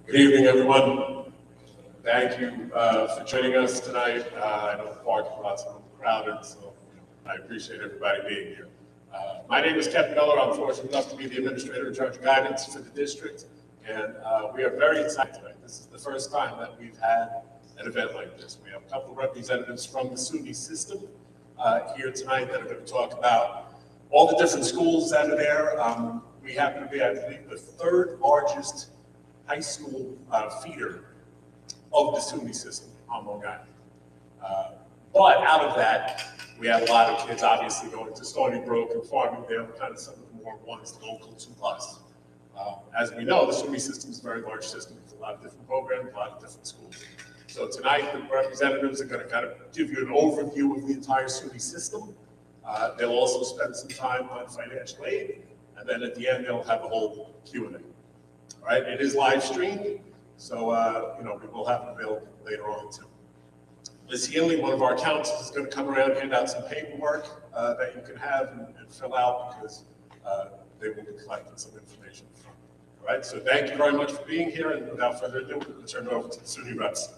Good evening, everyone. Thank you for joining us tonight. I know the parking lot's a little crowded, so I appreciate everybody being here. My name is Kevin Miller. I'm fortunate enough to be the administrator in charge of guidance for the district, and we are very excited tonight. This is the first time that we've had an event like this. We have a couple of representatives from the SUNY system here tonight that are going to talk about all the different schools that are there. We happen to be, I believe, the third largest high school feeder of the SUNY system on Long Island. But out of that, we have a lot of kids obviously going to Stony Brook and Farmingdale, kind of some of the more ones local to us. As we know, the SUNY system is a very large system with a lot of different programs, a lot of different schools. So tonight, the representatives are going to kind of give you an overview of the entire SUNY system. They'll also spend some time on financial aid, and then at the end, they'll have a whole Q&A. All right, it is live streamed, so we will have it available later on too. Liz Healy, one of our counsels, is going to come around and hand out some paperwork that you can have and fill out because they will be collecting some information from you. All right, so thank you very much for being here, and without further ado, we'll turn it over to the SUNY reps.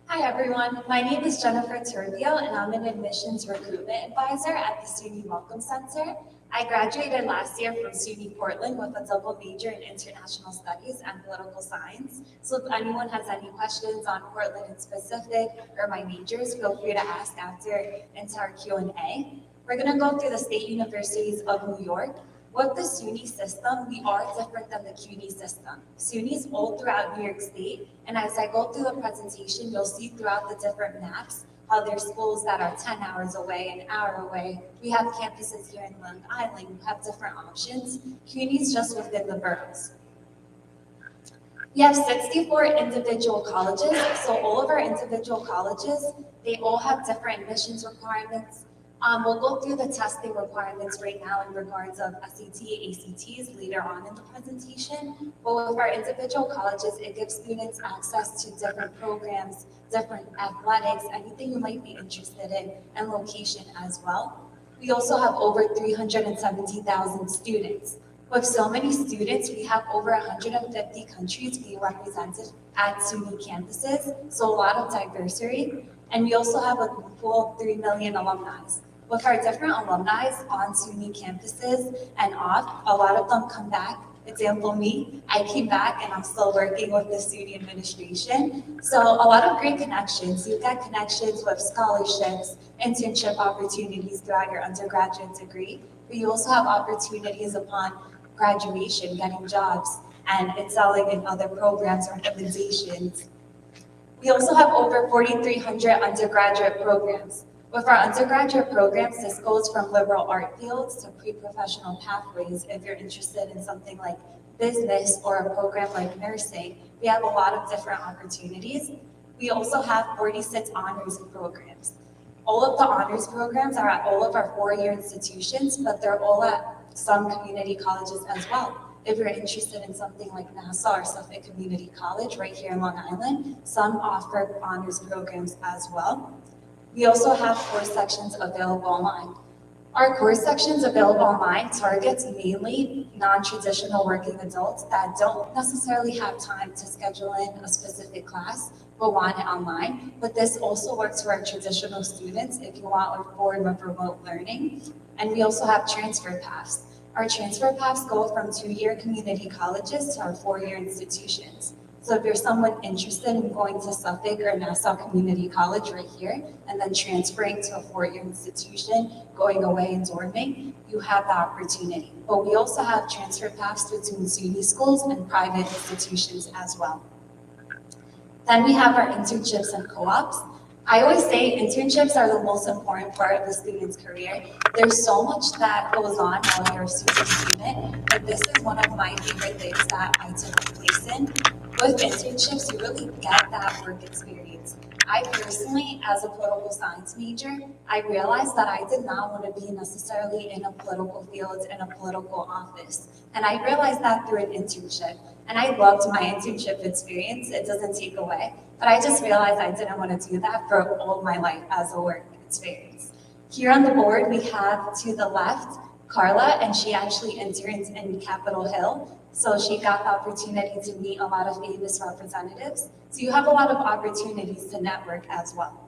Hi everyone, my name is Jennifer Turbio and I'm an admissions recruitment advisor at the SUNY Welcome Center. I graduated last year from SUNY Portland with a double major in international studies and political science. So if anyone has any questions on Portland in specific or my majors, feel free to ask after into our Q&A. We're gonna go through the state universities of New York. With the SUNY system, we are different than the CUNY system. SUNY is all throughout New York State, and as I go through the presentation, you'll see throughout the different maps how there's schools that are 10 hours away, an hour away. We have campuses here in Long Island, we have different options. CUNY is just within the boroughs. We have 64 individual colleges, so all of our individual colleges, they all have different admissions requirements. We'll go through the testing requirements right now in regards of SAT, ACTs later on in the presentation. But with our individual colleges, it gives students access to different programs, different athletics, anything you might be interested in, and location as well. We also have over 370,000 students. With so many students, we have over 150 countries being represented at SUNY campuses, so a lot of diversity. And we also have a full 3 million alumni. With our different alumni on SUNY campuses and off, a lot of them come back. Example me, I came back and I'm still working with the SUNY administration. So a lot of great connections. You get connections with scholarships, internship opportunities throughout your undergraduate degree, but you also have opportunities upon graduation, getting jobs, and excelling in other programs or recommendations. We also have over 4,300 undergraduate programs. With our undergraduate programs, this goes from liberal art fields to pre-professional pathways. If you're interested in something like business or a program like nursing, we have a lot of different opportunities. We also have 46 honors programs. All of the honors programs are at all of our four-year institutions, but they're all at some community colleges as well. If you're interested in something like Nassau or Suffolk Community College right here in Long Island, some offer honors programs as well. We also have course sections available online. Our course sections available online targets mainly non-traditional working adults that don't necessarily have time to schedule in a specific class but want it online. But this also works for our traditional students if you want a form of remote learning. And we also have transfer paths. Our transfer paths go from 2-year community colleges to our 4-year institutions. So if you're someone interested in going to Suffolk or Nassau Community College right here, and then transferring to a 4-year institution, going away and dorming, you have the opportunity. But we also have transfer paths between SUNY schools and private institutions as well. Then we have our internships and co-ops. I always say internships are the most important part of the student's career. There's so much that goes on while you're a student, but this is one of my favorite things that I took place in. With internships, you really get that work experience. I personally, as a political science major, I realized that I did not want to be necessarily in a political field, in a political office. And I realized that through an internship. And I loved my internship experience. It doesn't take away. But I just realized I didn't want to do that for all my life as a work experience. Here on the board, we have to the left Carla, and she actually interns in Capitol Hill. So she got the opportunity to meet a lot of famous representatives. So you have a lot of opportunities to network as well.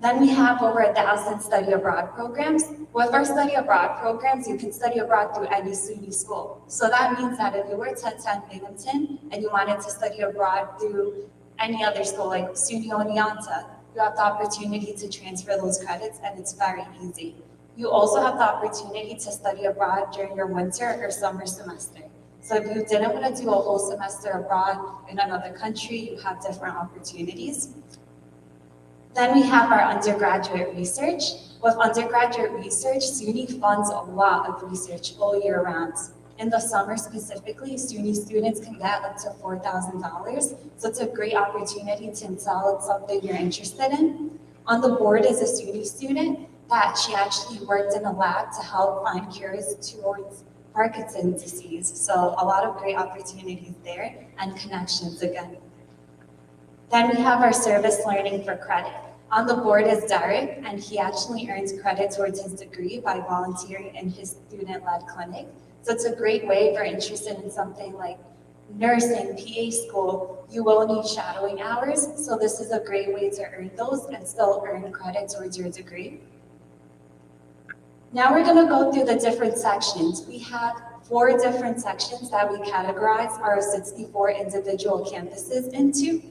Then we have over 1,000 study abroad programs. With our study abroad programs, you can study abroad through any SUNY school. So that means that if you were to attend Binghamton and you wanted to study abroad through any other school like SUNY Oneonta, you have the opportunity to transfer those credits, and it's very easy. You also have the opportunity to study abroad during your winter or summer semester. So if you didn't want to do a whole semester abroad in another country, you have different opportunities. Then we have our undergraduate research. With undergraduate research, SUNY funds a lot of research all year round. In the summer specifically, SUNY students can get up to $4,000. So it's a great opportunity to excel at something you're interested in. On the board is a SUNY student that she actually worked in a lab to help find cures towards Parkinson's disease. So a lot of great opportunities there and connections again. Then we have our service learning for credit. On the board is Derek, and he actually earns credit towards his degree by volunteering in his student-led clinic. So it's a great way if you're interested in something like nursing, PA school, you will need shadowing hours. So this is a great way to earn those and still earn credit towards your degree. Now we're gonna go through the different sections. We have 4 different sections that we categorize our 64 individual campuses into.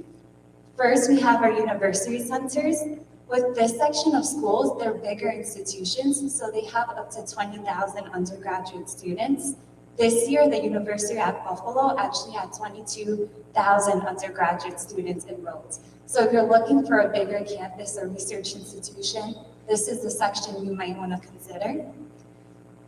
First, we have our university centers. With this section of schools, they're bigger institutions, so they have up to 20,000 undergraduate students. This year, the University at Buffalo actually had 22,000 undergraduate students enrolled. So if you're looking for a bigger campus or research institution, this is the section you might want to consider.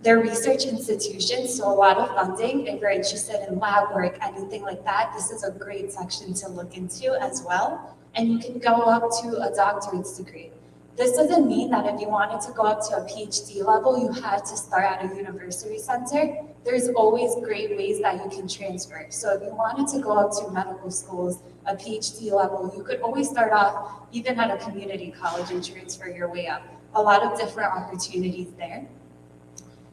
They're research institutions, so a lot of funding. If you're interested in lab work, anything like that, this is a great section to look into as well. And you can go up to a doctorate's degree. This doesn't mean that if you wanted to go up to a PhD level, you had to start at a university center. There's always great ways that you can transfer. So if you wanted to go up to medical schools, a PhD level, you could always start off even at a community college and transfer your way up. A lot of different opportunities there.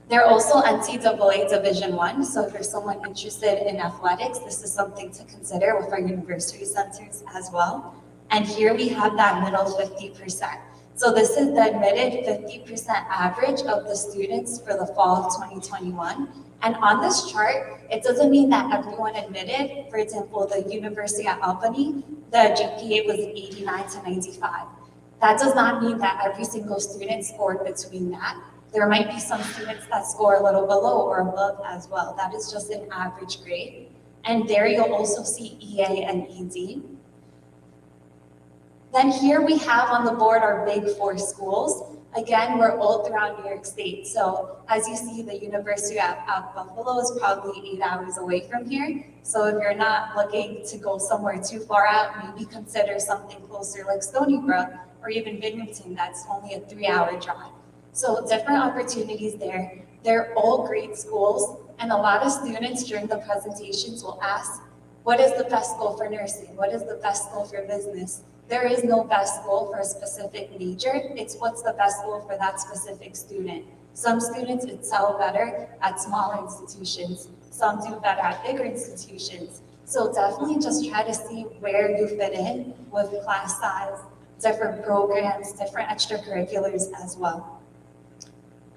They're also NCAA Division I, so if you're someone interested in athletics, this is something to consider with our university centers as well. And here we have that middle 50%. So this is the admitted 50% average of the students for the fall of 2021. And on this chart, it doesn't mean that everyone admitted. For example, the University at Albany, the GPA was 89 to 95. That does not mean that every single student scored between that. There might be some students that score a little below or above as well. That is just an average grade. And there you'll also see EA and ED. Then here we have on the board our big 4 schools. Again, we're all throughout New York State. So as you see, the University at Buffalo is probably 8 hours away from here. So if you're not looking to go somewhere too far out, maybe consider something closer like Stony Brook or even Binghamton, that's only a 3-hour drive. So different opportunities there. They're all great schools, and a lot of students during the presentations will ask, what is the best school for nursing? What is the best school for business? There is no best school for a specific major. It's what's the best school for that specific student. Some students excel better at smaller institutions. Some do better at bigger institutions. So definitely just try to see where you fit in with class size, different programs, different extracurriculars as well.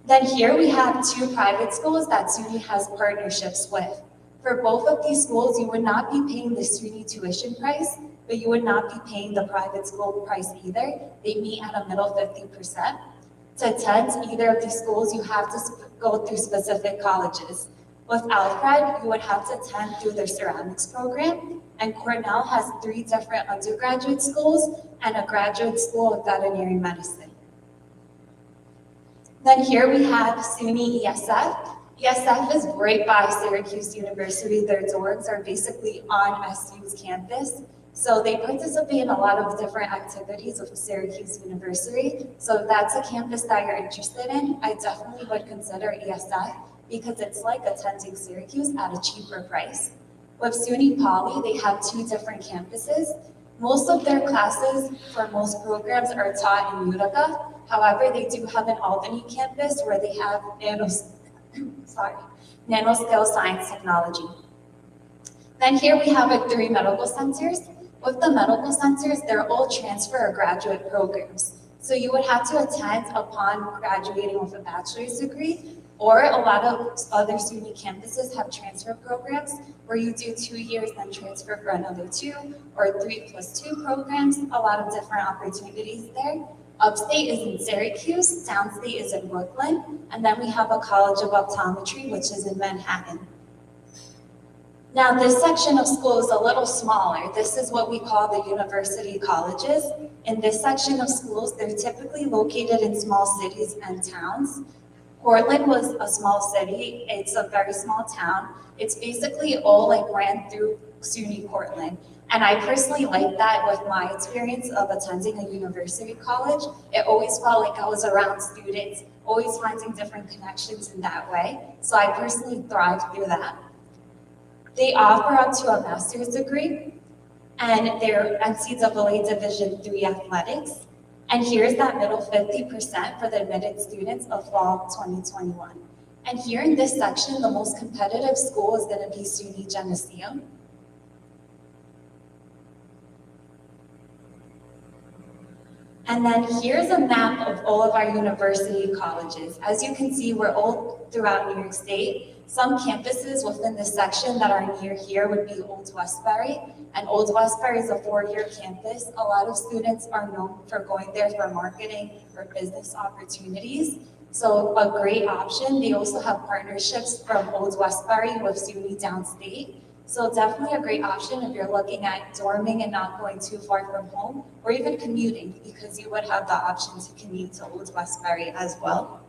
Then here we have 2 private schools that SUNY has partnerships with. For both of these schools, you would not be paying the SUNY tuition price, but you would not be paying the private school price either. They meet at a middle 50%. To attend either of these schools, you have to go through specific colleges. With Alfred, you would have to attend through their ceramics program, and Cornell has 3 different undergraduate schools and a graduate school of veterinary medicine. Then here we have SUNY ESF. ESF is right by Syracuse University. Their dorms are basically on SU's campus. So they participate in a lot of different activities with Syracuse University. So if that's a campus that you're interested in, I definitely would consider ESF because it's like attending Syracuse at a cheaper price. With SUNY Poly, they have 2 different campuses. Most of their classes for most programs are taught in Utica. However, they do have an Albany campus where they have nanoscale science technology. Then here we have our 3 medical centers. With the medical centers, they're all transfer or graduate programs. So you would have to attend upon graduating with a bachelor's degree, or a lot of other SUNY campuses have transfer programs where you do 2 years, then transfer for another 2, or 3+2 programs, a lot of different opportunities there. Upstate is in Syracuse, downstate is in Brooklyn, and then we have a College of Optometry, which is in Manhattan. Now, this section of school is a little smaller. This is what we call the university colleges. In this section of schools, they're typically located in small cities and towns. Portland was a small city. It's a very small town. It's basically all like ran through SUNY Portland. And I personally like that with my experience of attending a university college. It always felt like I was around students, always finding different connections in that way. So I personally thrived through that. They offer up to a master's degree, and they're NCAA Division III athletics. And here's that middle 50% for the admitted students of fall 2021. And here in this section, the most competitive school is going to be SUNY Geneseo. And then here's a map of all of our university colleges. As you can see, we're all throughout New York State. Some campuses within this section that are near here would be Old Westbury. And Old Westbury is a 4-year campus. A lot of students are known for going there for marketing or business opportunities. So a great option. They also have partnerships from Old Westbury with SUNY Downstate. So definitely a great option if you're looking at dorming and not going too far from home, or even commuting, because you would have the option to commute to Old Westbury as well.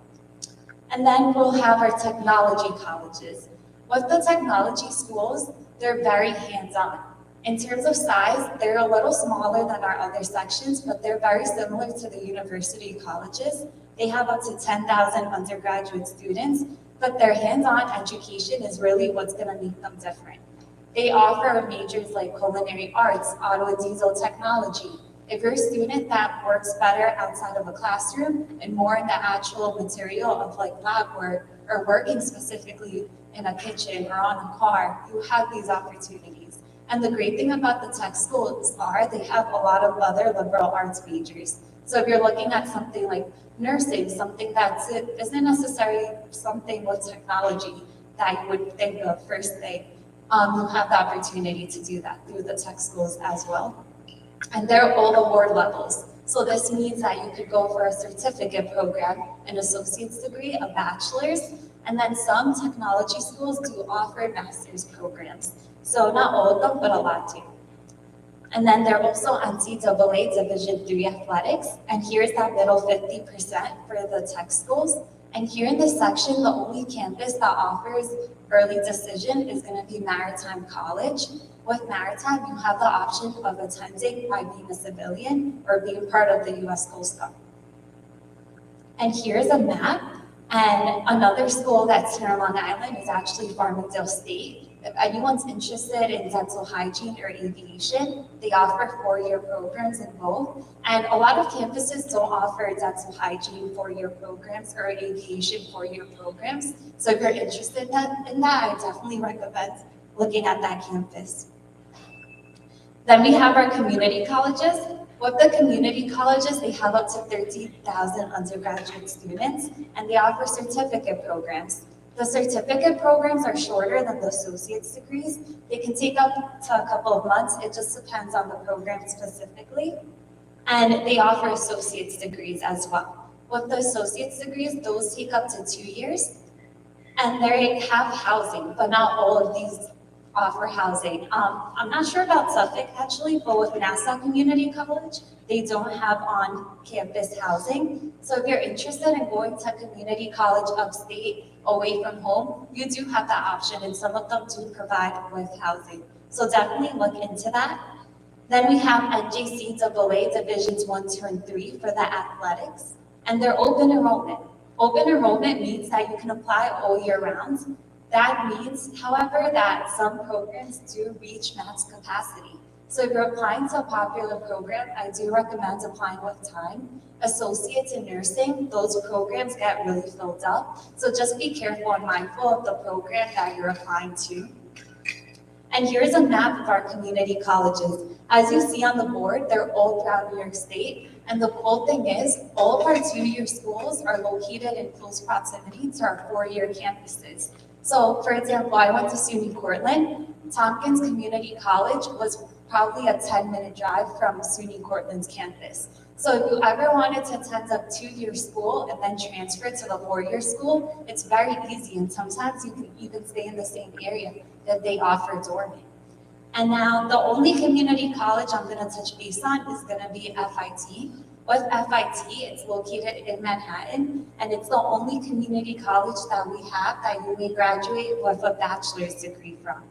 And then we'll have our technology colleges. With the technology schools, they're very hands-on. In terms of size, they're a little smaller than our other sections, but they're very similar to the university colleges. They have up to 10,000 undergraduate students, but their hands-on education is really what's gonna make them different. They offer majors like culinary arts, auto diesel technology. If you're a student that works better outside of a classroom and more in the actual material of like lab work or working specifically in a kitchen or on a car, you have these opportunities. And the great thing about the tech schools are they have a lot of other liberal arts majors. So if you're looking at something like nursing, something that isn't necessarily something with technology that you would think of first thing, you have the opportunity to do that through the tech schools as well. And they're all award levels. So this means that you could go for a certificate program, an associate's degree, a bachelor's, and then some technology schools do offer master's programs. So not all of them, but a lot do. And then they're also NCAA Division III athletics, and here's that middle 50% for the tech schools. And here in this section, the only campus that offers early decision is going to be Maritime College. With Maritime, you have the option of attending by being a civilian or being part of the U.S. Coast Guard. And here's a map, and another school that's here on Long Island is actually Farmingdale State. If anyone's interested in dental hygiene or aviation, they offer 4-year programs in both. And a lot of campuses don't offer dental hygiene 4-year programs or aviation 4-year programs. So if you're interested in that, I definitely recommend looking at that campus. Then we have our community colleges. With the community colleges, they have up to 13,000 undergraduate students, and they offer certificate programs. The certificate programs are shorter than the associate's degrees. They can take up to a couple of months. It just depends on the program specifically. And they offer associate's degrees as well. With the associate's degrees, those take up to 2 years. And they have housing, but not all of these offer housing. I'm not sure about Suffolk actually, but with Nassau Community College, they don't have on-campus housing. So if you're interested in going to community college upstate, away from home, you do have that option, and some of them do provide with housing. So definitely look into that. Then we have NJCAA Divisions 1, 2, and 3 for the athletics, and they're open enrollment. Open enrollment means that you can apply all year round. That means, however, that some programs do reach max capacity. So if you're applying to a popular program, I do recommend applying with time. Associates in nursing, those programs get really filled up. So just be careful and mindful of the program that you're applying to. And here's a map of our community colleges. As you see on the board, they're all throughout New York State. And the cool thing is, all of our 2-year schools are located in close proximity to our 4-year campuses. So for example, I went to SUNY Cortland. Tompkins Community College was probably a 10-minute drive from SUNY Cortland's campus. So if you ever wanted to attend a 2-year school and then transfer to the 4-year school, it's very easy, and sometimes you can even stay in the same area that they offer dorming. And now the only community college I'm gonna touch base on is gonna be FIT. With FIT, it's located in Manhattan, and it's the only community college that we have that you may graduate with a bachelor's degree from.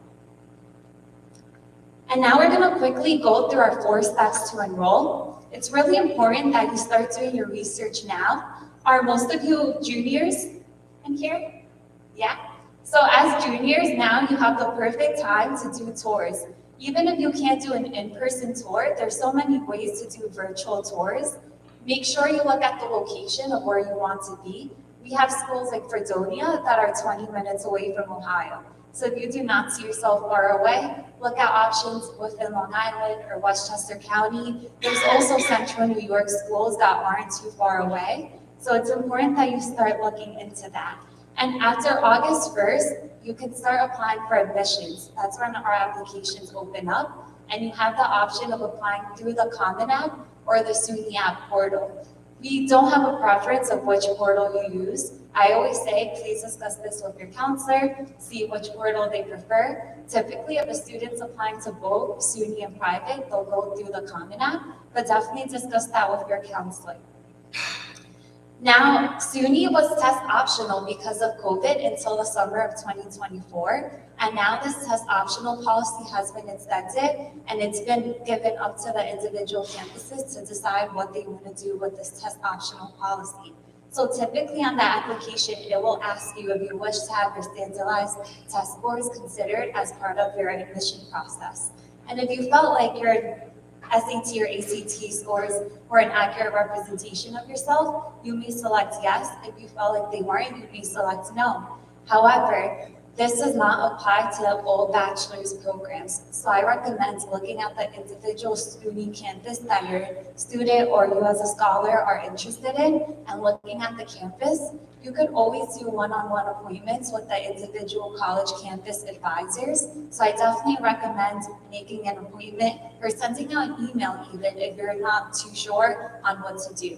And now we're gonna quickly go through our 4 steps to enroll. It's really important that you start doing your research now. Are most of you juniors in here? Yeah? So as juniors, now you have the perfect time to do tours. Even if you can't do an in-person tour, there's so many ways to do virtual tours. Make sure you look at the location of where you want to be. We have schools like Fredonia that are 20 minutes away from Ohio. So if you do not see yourself far away, look at options within Long Island or Westchester County. There's also central New York schools that aren't too far away. So it's important that you start looking into that. And after August 1st, you can start applying for admissions. That's when our applications open up. And you have the option of applying through the Common App or the SUNY app portal. We don't have a preference of which portal you use. I always say, please discuss this with your counselor, see which portal they prefer. Typically, if a student's applying to both SUNY and private, they'll go through the Common App, but definitely discuss that with your counselor. Now, SUNY was test optional because of COVID until the summer of 2024, and now this test optional policy has been extended, and it's been given up to the individual campuses to decide what they want to do with this test optional policy. So typically on the application, it will ask you if you wish to have your standardized test scores considered as part of your admission process. And if you felt like your SAT or ACT scores were an accurate representation of yourself, you may select yes. If you felt like they weren't, you may select no. However, this does not apply to all bachelor's programs. So I recommend looking at the individual SUNY campus that your student or you as a scholar are interested in and looking at the campus. You could always do one-on-one appointments with the individual college campus advisors. So I definitely recommend making an appointment or sending out an email even if you're not too sure on what to do.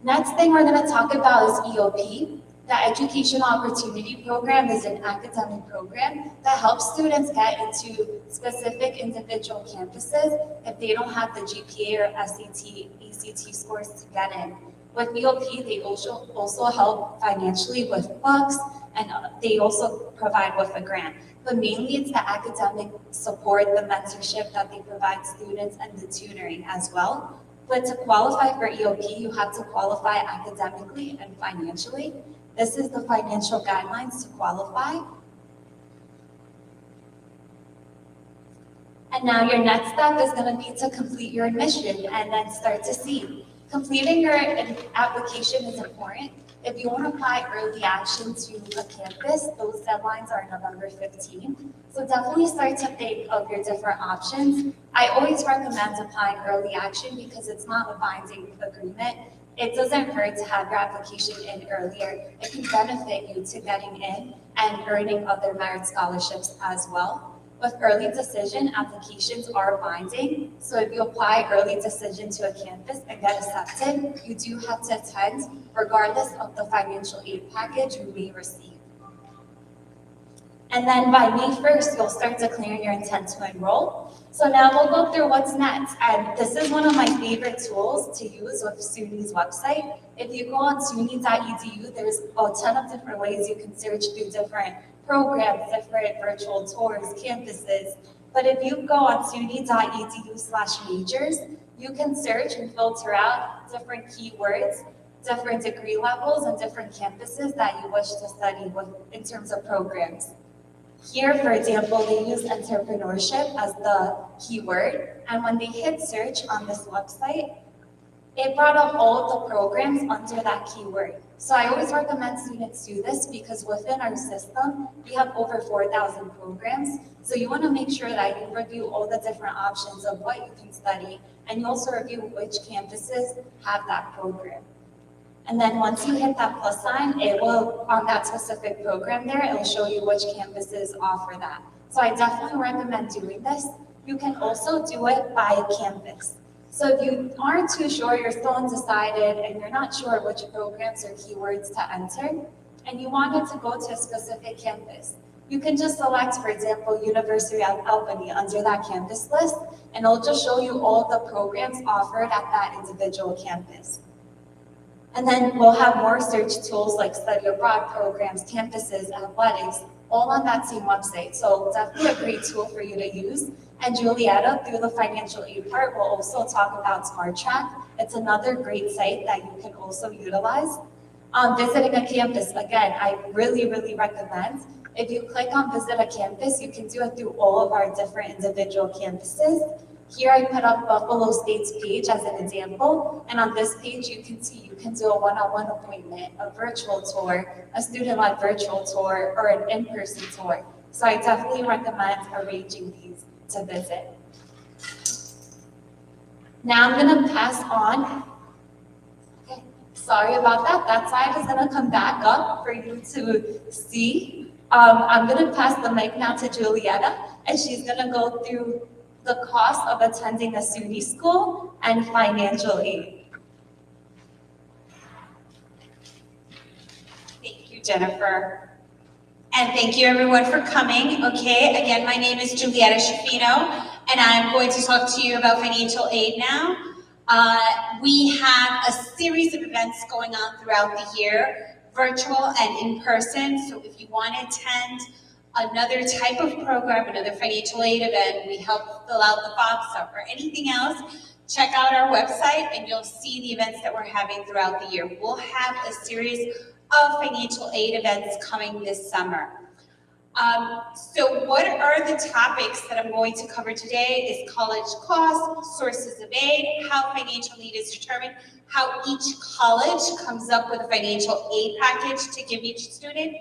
Next thing we're going to talk about is EOP. The Educational Opportunity Program is an academic program that helps students get into specific individual campuses if they don't have the GPA or SAT, ACT scores to get in. With EOP, they also help financially with books, and they also provide with a grant. But mainly it's the academic support, the mentorship that they provide students, and the tutoring as well. But to qualify for EOP, you have to qualify academically and financially. This is the financial guidelines to qualify. And now your next step is going to be to complete your admission and then start to see. Completing your application is important. If you want to apply early action to a campus, those deadlines are November 15th. So definitely start to think of your different options. I always recommend applying early action because it's not a binding agreement. It doesn't hurt to have your application in earlier. It can benefit you to getting in and earning other merit scholarships as well. With early decision, applications are binding. So if you apply early decision to a campus and get accepted, you do have to attend regardless of the financial aid package you may receive. And then by May 1st, you'll start declaring your intent to enroll. So now we'll go through what's next. And this is one of my favorite tools to use with SUNY's website. If you go on suny.edu, there's a ton of different ways you can search through different programs, different virtual tours, campuses. But if you go on suny.edu/majors, you can search and filter out different keywords, different degree levels, and different campuses that you wish to study with in terms of programs. Here, for example, they use entrepreneurship as the keyword, and when they hit search on this website, it brought up all of the programs under that keyword. So I always recommend students do this because within our system, we have over 4,000 programs. So you want to make sure that you review all the different options of what you can study, and you also review which campuses have that program. And then once you hit that plus sign, it will, on that specific program there, it will show you which campuses offer that. So I definitely recommend doing this. You can also do it by campus. So if you aren't too sure, you're still undecided, and you're not sure which programs or keywords to enter, and you wanted to go to a specific campus, you can just select, for example, University of Albany under that campus list, and it'll just show you all the programs offered at that individual campus. And then we'll have more search tools like study abroad programs, campuses, athletics, all on that same website. So definitely a great tool for you to use. And Julietta, through the financial aid part, will also talk about Smart Track. It's another great site that you can also utilize. Visiting a campus, again, I really, really recommend. If you click on visit a campus, you can do it through all of our different individual campuses. Here I put up Buffalo State's page as an example, and on this page you can see you can do a one-on-one appointment, a virtual tour, a student-led virtual tour, or an in-person tour. So I definitely recommend arranging these to visit. Now I'm gonna pass on. Okay, sorry about that. That side is gonna come back up for you to see. I'm gonna pass the mic now to Julietta, and she's gonna go through the cost of attending a SUNY school and financial aid. Thank you, Jennifer. And thank you everyone for coming. Okay, again, my name is Julietta Schifino, and I'm going to talk to you about financial aid now. We have a series of events going on throughout the year, virtual and in person. So if you want to attend another type of program, another financial aid event, we help fill out the box up, or anything else, check out our website and you'll see the events that we're having throughout the year. We'll have a series of financial aid events coming this summer. So what are the topics that I'm going to cover today is college costs, sources of aid, how financial aid is determined, how each college comes up with a financial aid package to give each student,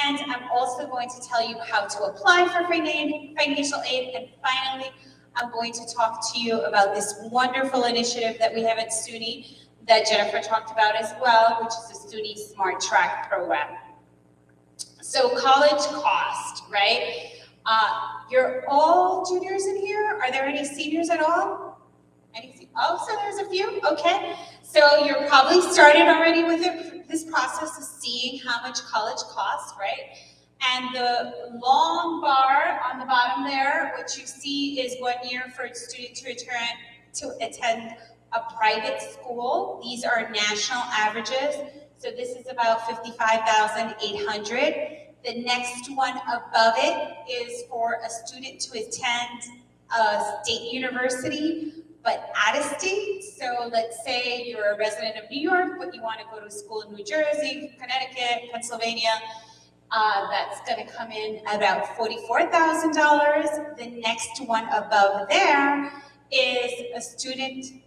and I'm also going to tell you how to apply for financial aid, and finally, I'm going to talk to you about this wonderful initiative that we have at SUNY that Jennifer talked about as well, which is the SUNY Smart Track program. So college cost, right? You're all juniors in here? Are there any seniors at all? Oh, so there's a few, okay. So you're probably started already with this process of seeing how much college costs, right? And the long bar on the bottom there, what you see is 1 year for a student to attend a private school. These are national averages. So this is about $55,800. The next one above it is for a student to attend a state university, but out of state. So let's say you're a resident of New York, but you want to go to school in New Jersey, Connecticut, Pennsylvania. That's going to come in about $44,000. The next one above there is a student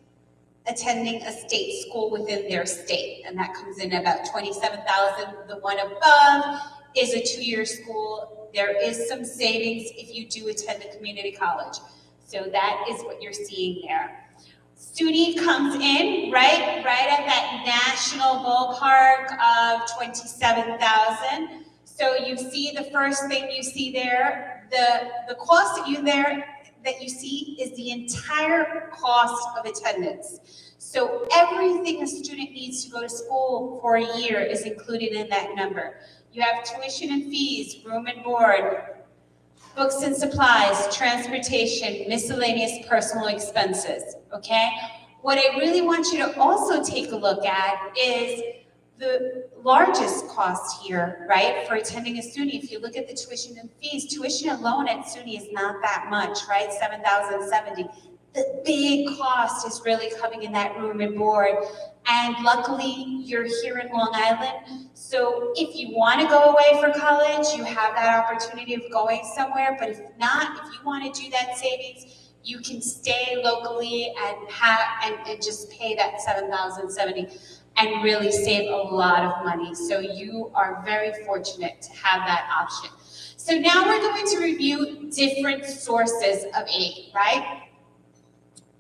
attending a state school within their state, and that comes in about $27,000. The one above is a 2-year school. There is some savings if you do attend a community college. So that is what you're seeing there. SUNY comes in right at that national ballpark of $27,000. So you see the first thing you see there, the cost that you see is the entire cost of attendance. So everything a student needs to go to school for a year is included in that number. You have tuition and fees, room and board, books and supplies, transportation, miscellaneous personal expenses, okay? What I really want you to also take a look at is the largest cost here, right, for attending a SUNY. If you look at the tuition and fees, tuition alone at SUNY is not that much, right? $7,070. the big cost is really coming in that room and board. And luckily, you're here in Long Island, so if you want to go away for college, you have that opportunity of going somewhere, but if not, if you want to do that savings, you can stay locally and just pay that $7,070 and really save a lot of money. So you are very fortunate to have that option. So now we're going to review different sources of aid, right?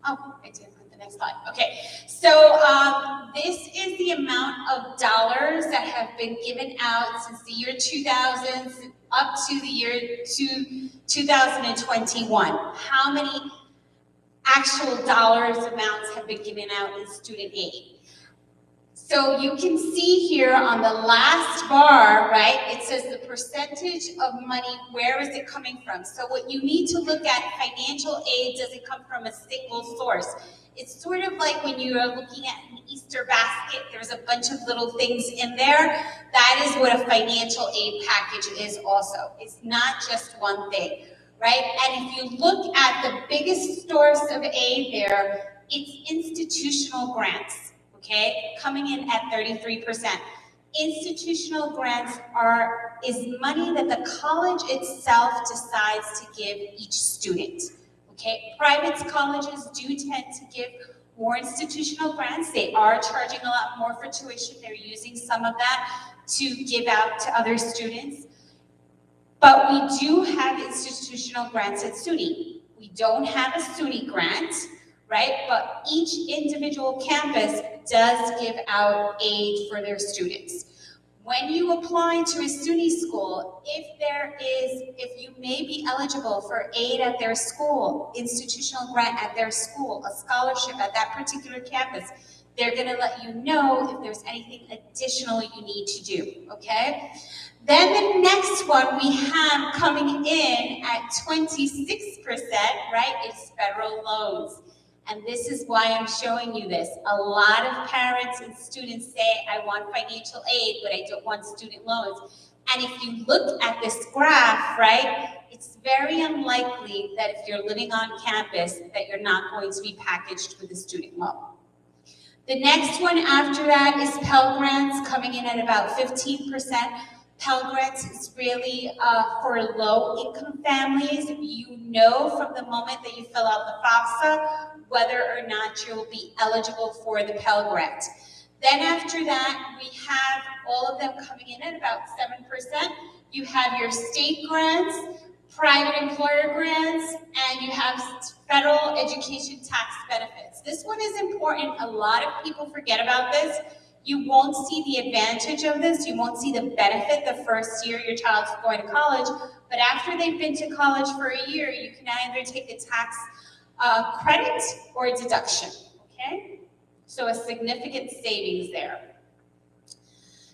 Oh, I didn't put the next slide. Okay, so this is the amount of dollars that have been given out since the year 2000 up to the year 2021. How many actual dollars amounts have been given out in student aid? So you can see here on the last bar, right, it says the percentage of money, where is it coming from? So what you need to look at, financial aid doesn't come from a single source. It's sort of like when you are looking at an Easter basket, there's a bunch of little things in there. That is what a financial aid package is also. It's not just one thing, right? And if you look at the biggest source of aid there, it's institutional grants. Okay, coming in at 33%. Institutional grants is money that the college itself decides to give each student. Okay, private colleges do tend to give more institutional grants. They are charging a lot more for tuition. They're using some of that to give out to other students. But we do have institutional grants at SUNY. We don't have a SUNY grant, right? But each individual campus does give out aid for their students. When you apply to a SUNY school, if you may be eligible for aid at their school, institutional grant at their school, a scholarship at that particular campus, they're gonna let you know if there's anything additional you need to do, okay? Then the next one we have coming in at 26%, right, is federal loans. And this is why I'm showing you this. A lot of parents and students say, I want financial aid, but I don't want student loans. And if you look at this graph, right, it's very unlikely that if you're living on campus that you're not going to be packaged with a student loan. The next one after that is Pell Grants, coming in at about 15%. Pell Grants is really for low-income families. You know from the moment that you fill out the FAFSA whether or not you'll be eligible for the Pell Grant. Then after that, we have all of them coming in at about 7%. You have your state grants, private employer grants, and you have federal education tax benefits. This one is important. A lot of people forget about this. You won't see the advantage of this. You won't see the benefit the first year your child's going to college. But after they've been to college for a year, you can either take a tax credit or a deduction, okay? So a significant savings there.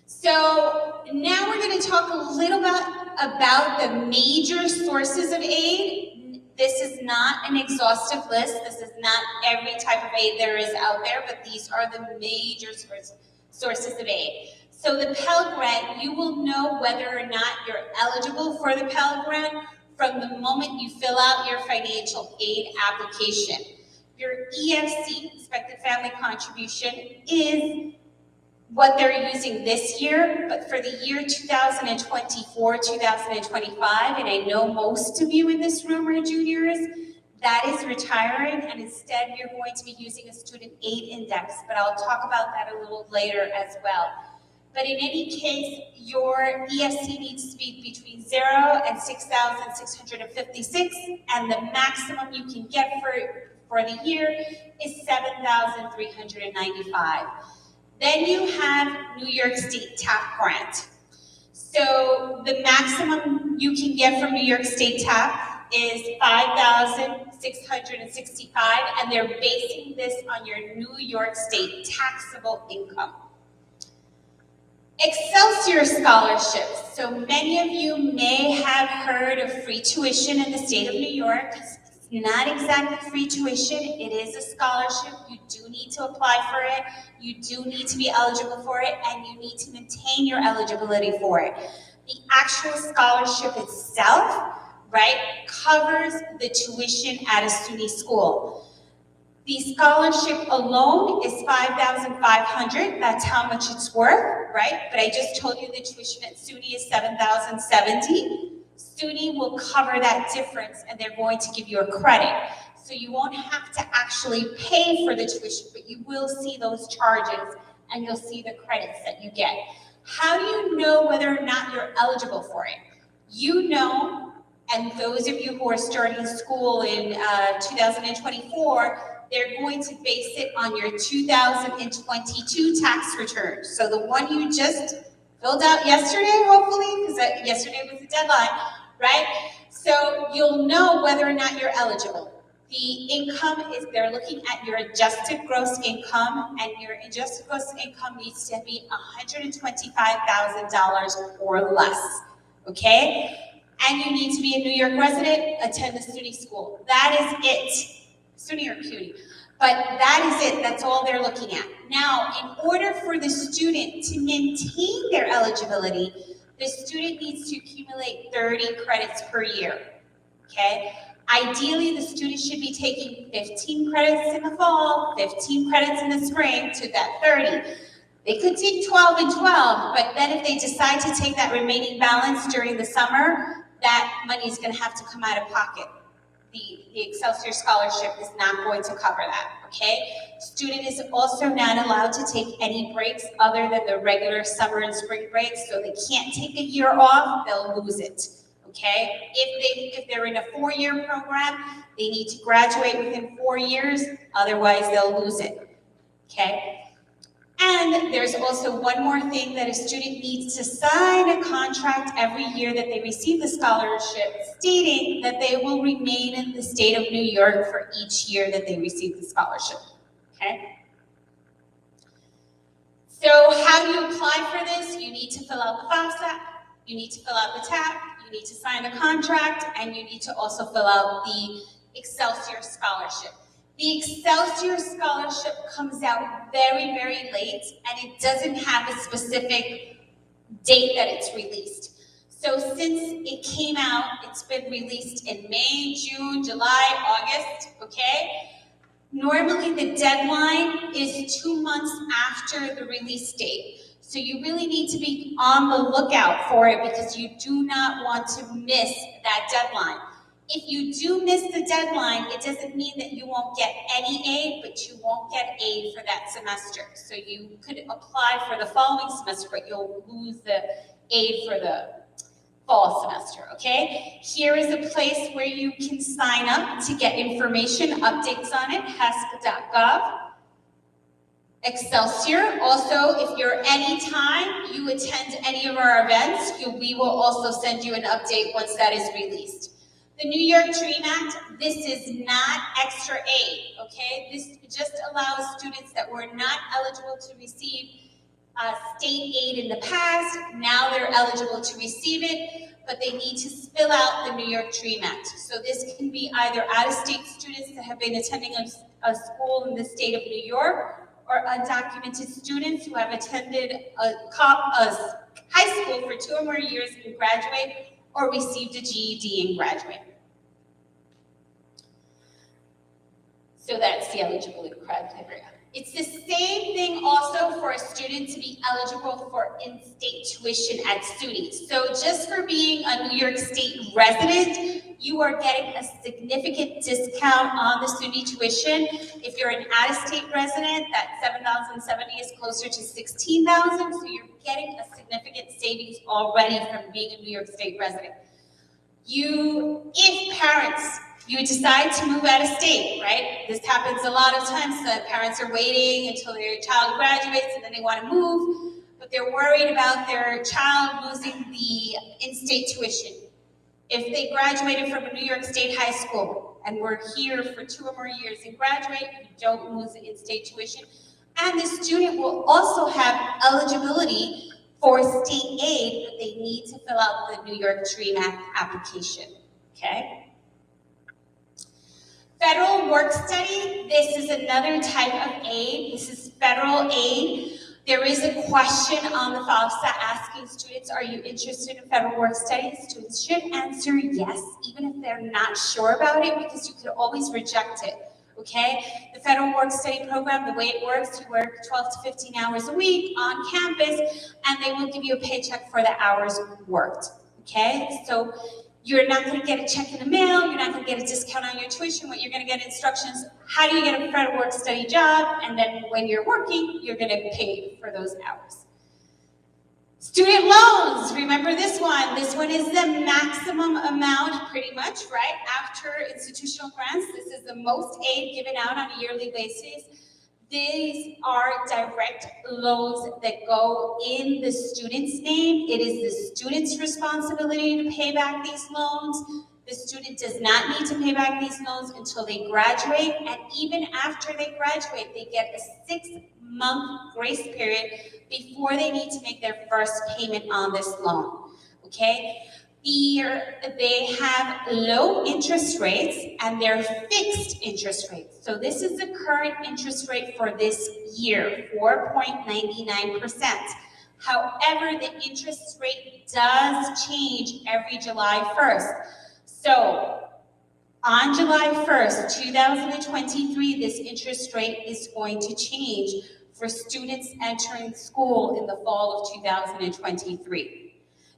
So now we're going to talk a little bit about the major sources of aid. This is not an exhaustive list. This is not every type of aid there is out there, but these are the major sources of aid. So the Pell Grant, you will know whether or not you're eligible for the Pell Grant from the moment you fill out your financial aid application. Your EFC, Expected Family Contribution, is what they're using this year, but for the year 2024, 2025, and I know most of you in this room are juniors, that is retiring, and instead you're going to be using a student aid index, but I'll talk about that a little later as well. But in any case, your EFC needs to be between 0 and 6,656, and the maximum you can get for the year is 7,395. Then you have New York State TAP grant. So the maximum you can get from New York State TAP is 5,665, and they're basing this on your New York State taxable income. Excelsior scholarships. So many of you may have heard of free tuition in the state of New York. It's not exactly free tuition, it is a scholarship. You do need to apply for it, you do need to be eligible for it, and you need to maintain your eligibility for it. The actual scholarship itself, right, covers the tuition at a SUNY school. The scholarship alone is $5,500. That's how much it's worth, right? But I just told you the tuition at SUNY is $7,070. SUNY will cover that difference, and they're going to give you a credit. So you won't have to actually pay for the tuition, but you will see those charges, and you'll see the credits that you get. How do you know whether or not you're eligible for it? You know, and those of you who are starting school in 2024, they're going to base it on your 2022 tax return. So the one you just filled out yesterday, hopefully, because yesterday was the deadline, right? So you'll know whether or not you're eligible. The income is, they're looking at your adjusted gross income, and your adjusted gross income needs to be $125,000 or less, okay? And you need to be a New York resident, attend the SUNY school. That is it. SUNY or CUNY. But that is it. That's all they're looking at. Now, in order for the student to maintain their eligibility, the student needs to accumulate 30 credits per year, okay? Ideally, the student should be taking 15 credits in the fall, 15 credits in the spring to that 30. They could take 12 and 12, but then if they decide to take that remaining balance during the summer, that money is going to have to come out of pocket. The Excelsior Scholarship is not going to cover that, okay? Student is also not allowed to take any breaks other than the regular summer and spring breaks, so they can't take a year off, they'll lose it, okay? If they're in a 4-year program, they need to graduate within 4 years, otherwise they'll lose it, okay? And there's also one more thing, that a student needs to sign a contract every year that they receive the scholarship, stating that they will remain in the state of New York for each year that they receive the scholarship, okay? So how do you apply for this? You need to fill out the FAFSA, you need to fill out the TAP, you need to sign the contract, and you need to also fill out the Excelsior Scholarship. The Excelsior Scholarship comes out very, very late, and it doesn't have a specific date that it's released. So since it came out, it's been released in May, June, July, August, okay? Normally the deadline is 2 months after the release date. So you really need to be on the lookout for it, because you do not want to miss that deadline. If you do miss the deadline, it doesn't mean that you won't get any aid, but you won't get aid for that semester. So you could apply for the following semester, but you'll lose the aid for the fall semester, okay? Here is a place where you can sign up to get information, updates on it, HESC.gov. Excelsior. Also, if you're anytime you attend any of our events, we will also send you an update once that is released. The New York Dream Act, this is not extra aid, okay? This just allows students that were not eligible to receive state aid in the past. Now they're eligible to receive it, but they need to fill out the New York Dream Act. So this can be either out-of-state students that have been attending a school in the state of New York, or undocumented students who have attended a high school for 2 or more years and graduate, or received a GED and graduate. So that's the eligibility criteria. It's the same thing also for a student to be eligible for in-state tuition at SUNY. So just for being a New York State resident, you are getting a significant discount on the SUNY tuition. If you're an out-of-state resident, that $7,070 is closer to $16,000, so you're getting a significant savings already from being a New York State resident. If parents, you decide to move out of state, right? This happens a lot of times, that parents are waiting until their child graduates and then they want to move, but they're worried about their child losing the in-state tuition. If they graduated from a New York State high school and were here for 2 or more years and graduate, you don't lose the in-state tuition. And the student will also have eligibility for state aid, but they need to fill out the New York Dream Act application, okay? Federal work study, this is another type of aid. This is federal aid. There is a question on the FAFSA asking students, are you interested in federal work study? Students should answer yes, even if they're not sure about it, because you could always reject it. okay? The federal work-study program, the way it works, you work 12 to 15 hours a week on campus, and they will give you a paycheck for the hours worked, okay? So you're not gonna get a check in the mail, you're not gonna get a discount on your tuition, what you're gonna get instructions, how do you get a federal work-study job, and then when you're working, you're gonna get paid for those hours. Student loans, remember this one. This one is the maximum amount, pretty much, right? After institutional grants, this is the most aid given out on a yearly basis. These are direct loans that go in the student's name. It is the student's responsibility to pay back these loans. The student does not need to pay back these loans until they graduate, and even after they graduate, they get a 6-month grace period before they need to make their first payment on this loan, okay? They have low interest rates and they're fixed interest rates. So this is the current interest rate for this year, 4.99%. However, the interest rate does change every July 1st. So on July 1st, 2023, this interest rate is going to change for students entering school in the fall of 2023.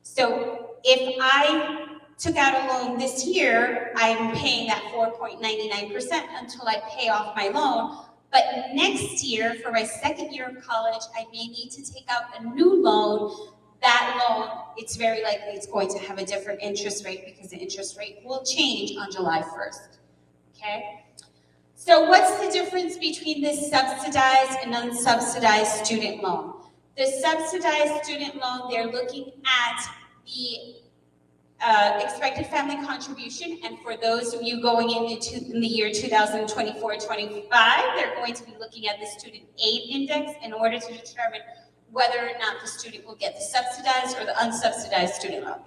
So if I took out a loan this year, I'm paying that 4.99% until I pay off my loan. But next year, for my second year of college, I may need to take out a new loan. That loan, it's very likely it's going to have a different interest rate because the interest rate will change on July 1st, okay? So what's the difference between this subsidized and unsubsidized student loan? The subsidized student loan, they're looking at the expected family contribution, and for those of you going in the year 2024-25, they're going to be looking at the student aid index in order to determine whether or not the student will get the subsidized or the unsubsidized student loan.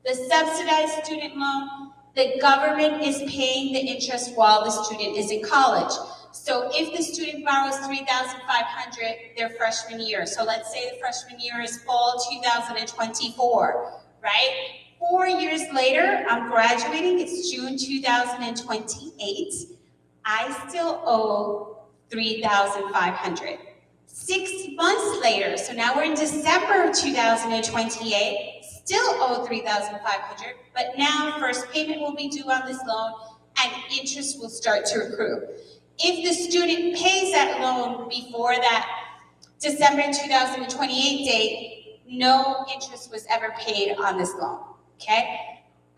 The subsidized student loan, the government is paying the interest while the student is in college. So if the student borrows $3,500 their freshman year, so let's say the freshman year is fall 2024, right? 4 years later, I'm graduating, it's June 2028, I still owe $3,500. 6 months later, so now we're in December 2028, still owe $3,500, but now first payment will be due on this loan and interest will start to accrue. If the student pays that loan before that December 2028 date, no interest was ever paid on this loan, okay?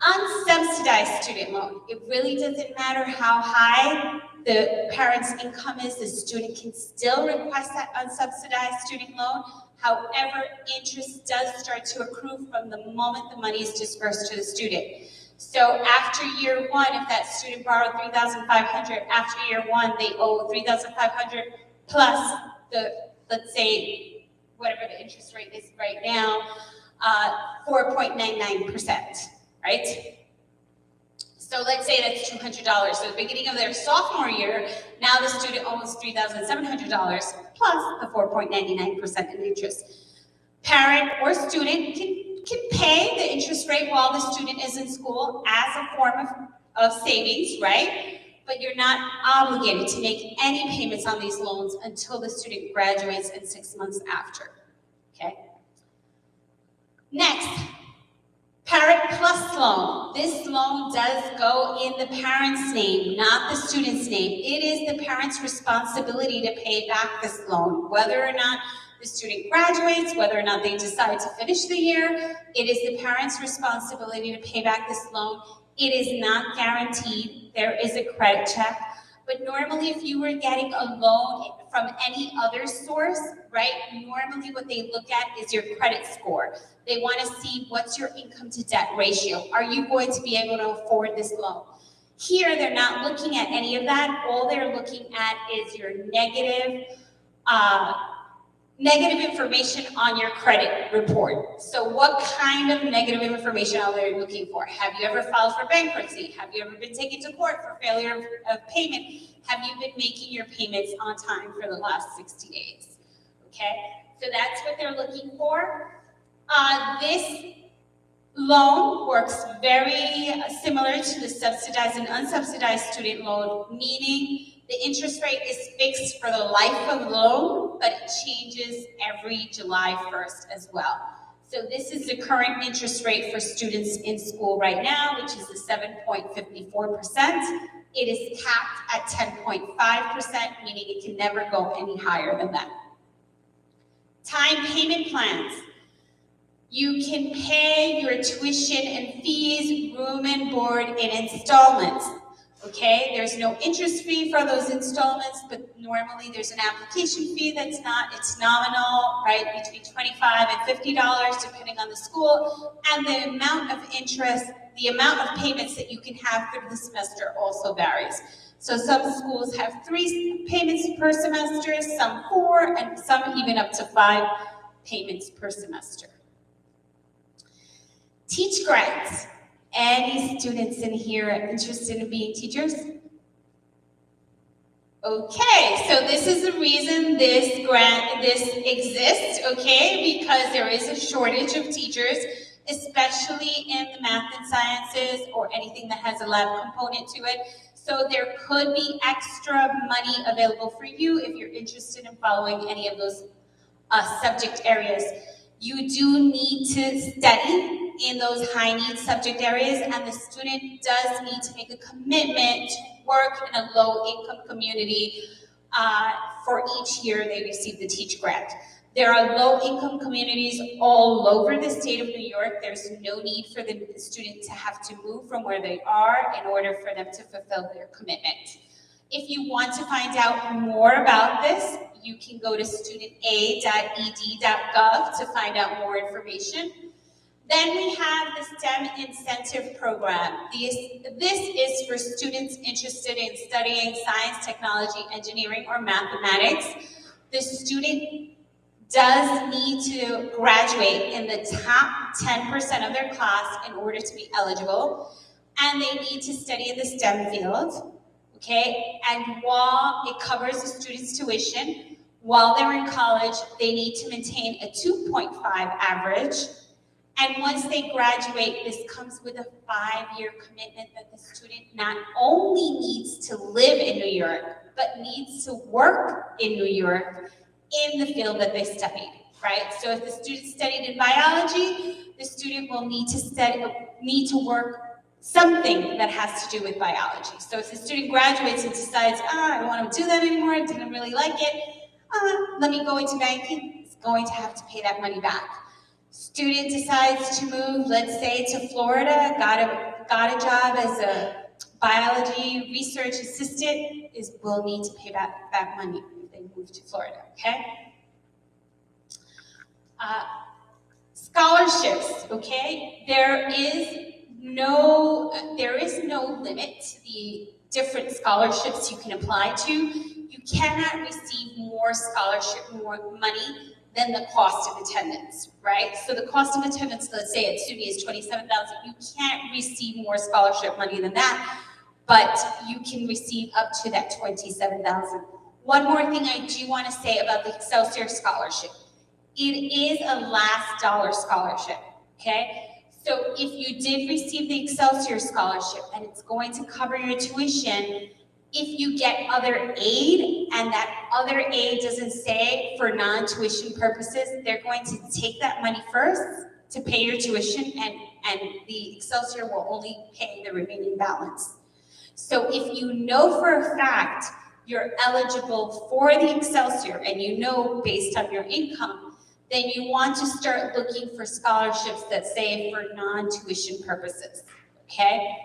Unsubsidized student loan, it really doesn't matter how high the parent's income is, the student can still request that unsubsidized student loan. However, interest does start to accrue from the moment the money is dispersed to the student. So after year one, if that student borrowed $3,500, after year one, they owe $3,500 plus the, let's say, whatever the interest rate is right now, 4.99%, right? So let's say that's $200. So at the beginning of their sophomore year, now the student owes $3,700 plus the 4.99% in interest. Parent or student can pay the interest rate while the student is in school as a form of savings, right? But you're not obligated to make any payments on these loans until the student graduates and 6 months after, okay? Next. Parent Plus loan. This loan does go in the parent's name, not the student's name. It is the parent's responsibility to pay back this loan, whether or not the student graduates, whether or not they decide to finish the year. It is the parent's responsibility to pay back this loan. It is not guaranteed. There is a credit check. But normally, if you were getting a loan from any other source, right, normally what they look at is your credit score. They want to see what's your income to debt ratio. Are you going to be able to afford this loan? Here, they're not looking at any of that. All they're looking at is your negative information on your credit report. So what kind of negative information are they looking for? Have you ever filed for bankruptcy? Have you ever been taken to court for failure of payment? Have you been making your payments on time for the last 60 days? Okay, so that's what they're looking for. This loan works very similar to the subsidized and unsubsidized student loan, meaning The interest rate is fixed for the life of the loan, but it changes every July 1st as well. So this is the current interest rate for students in school right now, which is the 7.54%. It is capped at 10.5%, meaning it can never go any higher than that. Time payment plans. You can pay your tuition and fees, room and board in installments. Okay, there's no interest fee for those installments, but normally there's an application fee it's nominal, right, between $25 and $50 depending on the school, and the amount of interest, the amount of payments that you can have through the semester also varies. So some schools have 3 payments per semester, some 4, and some even up to 5 payments per semester. Teach grants. Any students in here interested in being teachers? Okay, so this is the reason this exists, okay? Because there is a shortage of teachers, especially in the math and sciences or anything that has a lab component to it. So there could be extra money available for you if you're interested in following any of those subject areas. You do need to study in those high need subject areas, and the student does need to make a commitment to work in a low income community for each year they receive the Teach Grant. There are low income communities all over the state of New York. There's no need for the student to have to move from where they are in order for them to fulfill their commitment. If you want to find out more about this, you can go to studenta.ed.gov to find out more information. Then we have the STEM incentive program. This is for students interested in studying science, technology, engineering, or mathematics. The student does need to graduate in the top 10% of their class in order to be eligible, and they need to study in the STEM field, okay? And while it covers the student's tuition, while they're in college, they need to maintain a 2.5 average. And once they graduate, this comes with a 5-year commitment that the student not only needs to live in New York, but needs to work in New York in the field that they studied, right? So if the student studied in biology, the student will need to work something that has to do with biology. So if the student graduates and decides, I don't want to do that anymore, I didn't really like it, let me go into banking, it's going to have to pay that money back. Student decides to move, let's say, to Florida, got a job as a biology research assistant, will need to pay back that money if they move to Florida, okay? Scholarships, okay? There is no limit to the different scholarships you can apply to. You cannot receive more money than the cost of attendance, right? So the cost of attendance, let's say at SUNY is $27,000. You can't receive more scholarship money than that, but you can receive up to that $27,000. One more thing I do want to say about the Excelsior Scholarship. It is a last dollar scholarship, okay? So if you did receive the Excelsior Scholarship and it's going to cover your tuition, if you get other aid and that other aid doesn't say for non-tuition purposes, they're going to take that money first to pay your tuition, and the Excelsior will only pay the remaining balance. So if you know for a fact you're eligible for the Excelsior and you know based on your income, then you want to start looking for scholarships that say for non-tuition purposes, okay?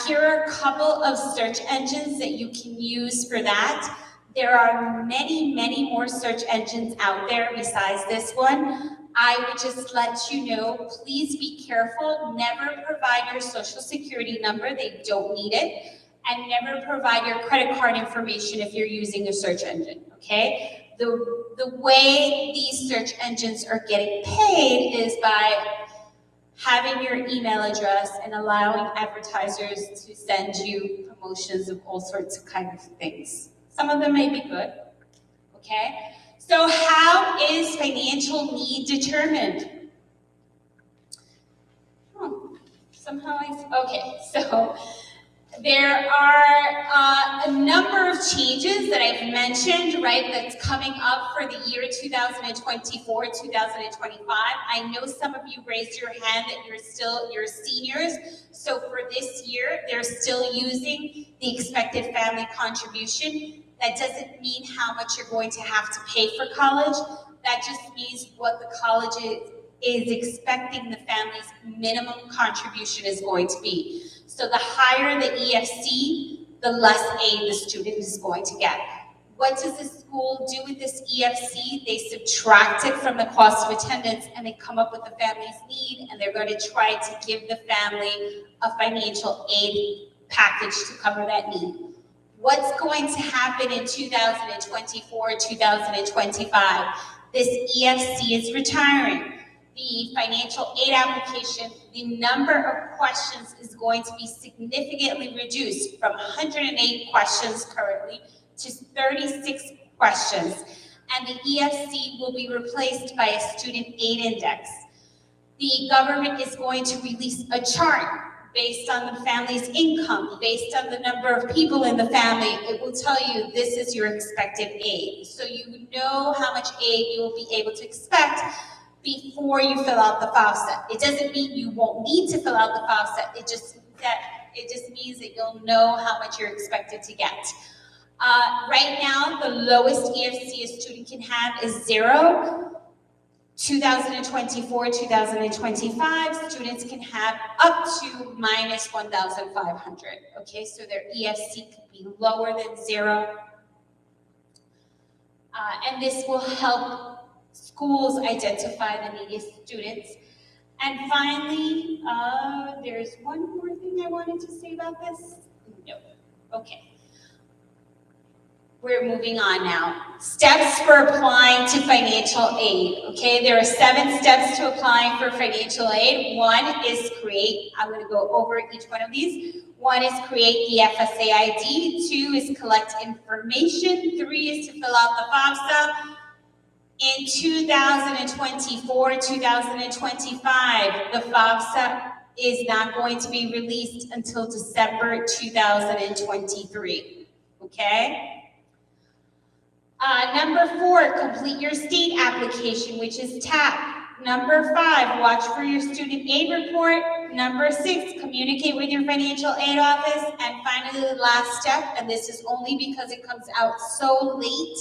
Here are a couple of search engines that you can use for that. There are many, many more search engines out there besides this one. I would just let you know, please be careful. Never provide your social security number. They don't need it. And never provide your credit card information if you're using a search engine, okay? The way these search engines are getting paid is by having your email address and allowing advertisers to send you promotions of all sorts of kind of things. Some of them may be good, okay? So how is financial need determined? Okay, so There are a number of changes that I've mentioned, right, that's coming up for the year 2024, 2025. I know some of you raised your hand that you're seniors. So for this year, they're still using the expected family contribution. That doesn't mean how much you're going to have to pay for college. That just means what the college is expecting the family's minimum contribution is going to be. So the higher the EFC, the less aid the student is going to get. What does the school do with this EFC? They subtract it from the cost of attendance and they come up with the family's need, and they're going to try to give the family a financial aid package to cover that need. What's going to happen in 2024, 2025? This EFC is retiring. The financial aid application, the number of questions is going to be significantly reduced from 108 questions currently to 36 questions. And the EFC will be replaced by a student aid index. The government is going to release a chart based on the family's income, based on the number of people in the family. It will tell you this is your expected aid. So you know how much aid you will be able to expect before you fill out the FAFSA. It doesn't mean you won't need to fill out the FAFSA. It just means that you'll know how much you're expected to get. Right now, the lowest EFC a student can have is 0. 2024, 2025, students can have up to minus 1,500. Okay, so their EFC could be lower than 0. And this will help schools identify the neediest students. And finally, there's one more thing I wanted to say about this. No. Okay. We're moving on now. Steps for applying to financial aid. Okay, there are 7 steps to applying for financial aid. 1 is create, I'm going to go over each one of these. 1 is create the FSA ID. 2 is collect information. 3 is to fill out the FAFSA. In 2024, 2025, the FAFSA is not going to be released until December 2023. Okay? Number 4, complete your state application, which is TAP. Number 5, watch for your student aid report. Number 6, communicate with your financial aid office. And finally, the last step, and this is only because it comes out so late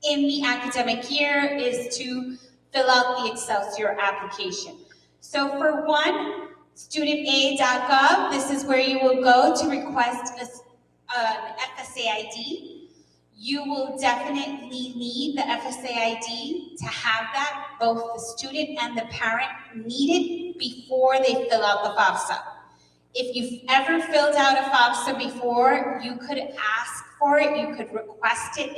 in the academic year, is to fill out the Excelsior application. So for 1, studentaid.gov, this is where you will go to request an FSA ID. You will definitely need the FSA ID to have that. Both the student and the parent need it before they fill out the FAFSA. If you've ever filled out a FAFSA before, you could ask for it, you could request it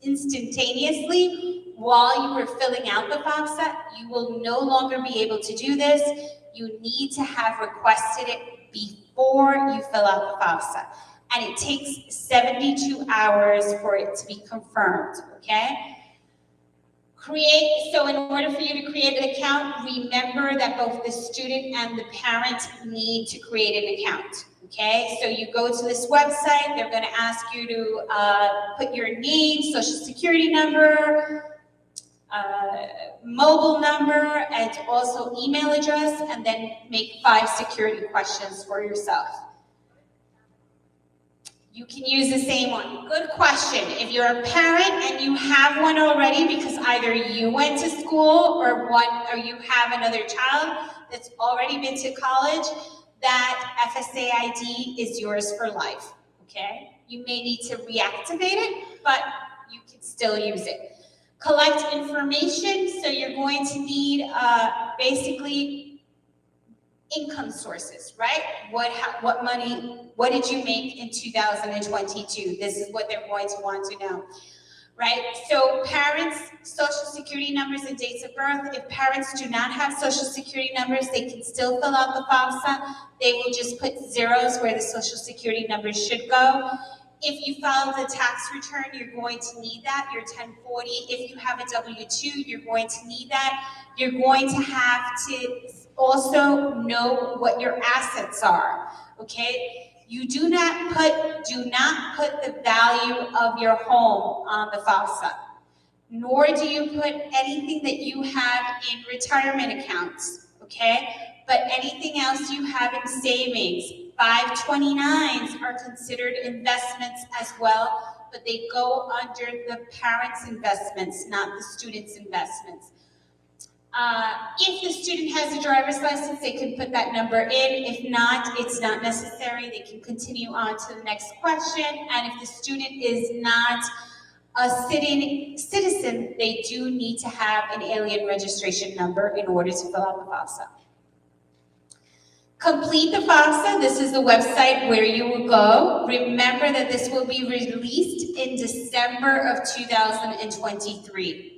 instantaneously while you were filling out the FAFSA. You will no longer be able to do this. You need to have requested it before you fill out the FAFSA. And it takes 72 hours for it to be confirmed, okay? So in order for you to create an account, remember that both the student and the parent need to create an account, okay? So you go to this website, they're gonna ask you to put your name, social security number, mobile number, and also email address, and then make 5 security questions for yourself. You can use the same one. Good question. If you're a parent and you have one already because either you went to school or you have another child that's already been to college, that FSA ID is yours for life, okay? You may need to reactivate it, but you can still use it. Collect information, so you're going to need basically income sources, right? What money, what did you make in 2022? This is what they're going to want to know, right? So parents, social security numbers and dates of birth. If parents do not have social security numbers, they can still fill out the FAFSA. They will just put zeros where the social security numbers should go. If you filed a tax return, you're going to need that, your 1040. If you have a W-2, you're going to need that. You're going to have to also know what your assets are, okay? You do not put the value of your home on the FAFSA, nor do you put anything that you have in retirement accounts, okay? But anything else you have in savings. 529s are considered investments as well, but they go under the parents' investments, not the students' investments. If the student has a driver's license, they can put that number in. If not, it's not necessary. They can continue on to the next question. And if the student is not a citizen, they do need to have an alien registration number in order to fill out the FAFSA. Complete the FAFSA. This is the website where you will go. Remember that this will be released in December of 2023.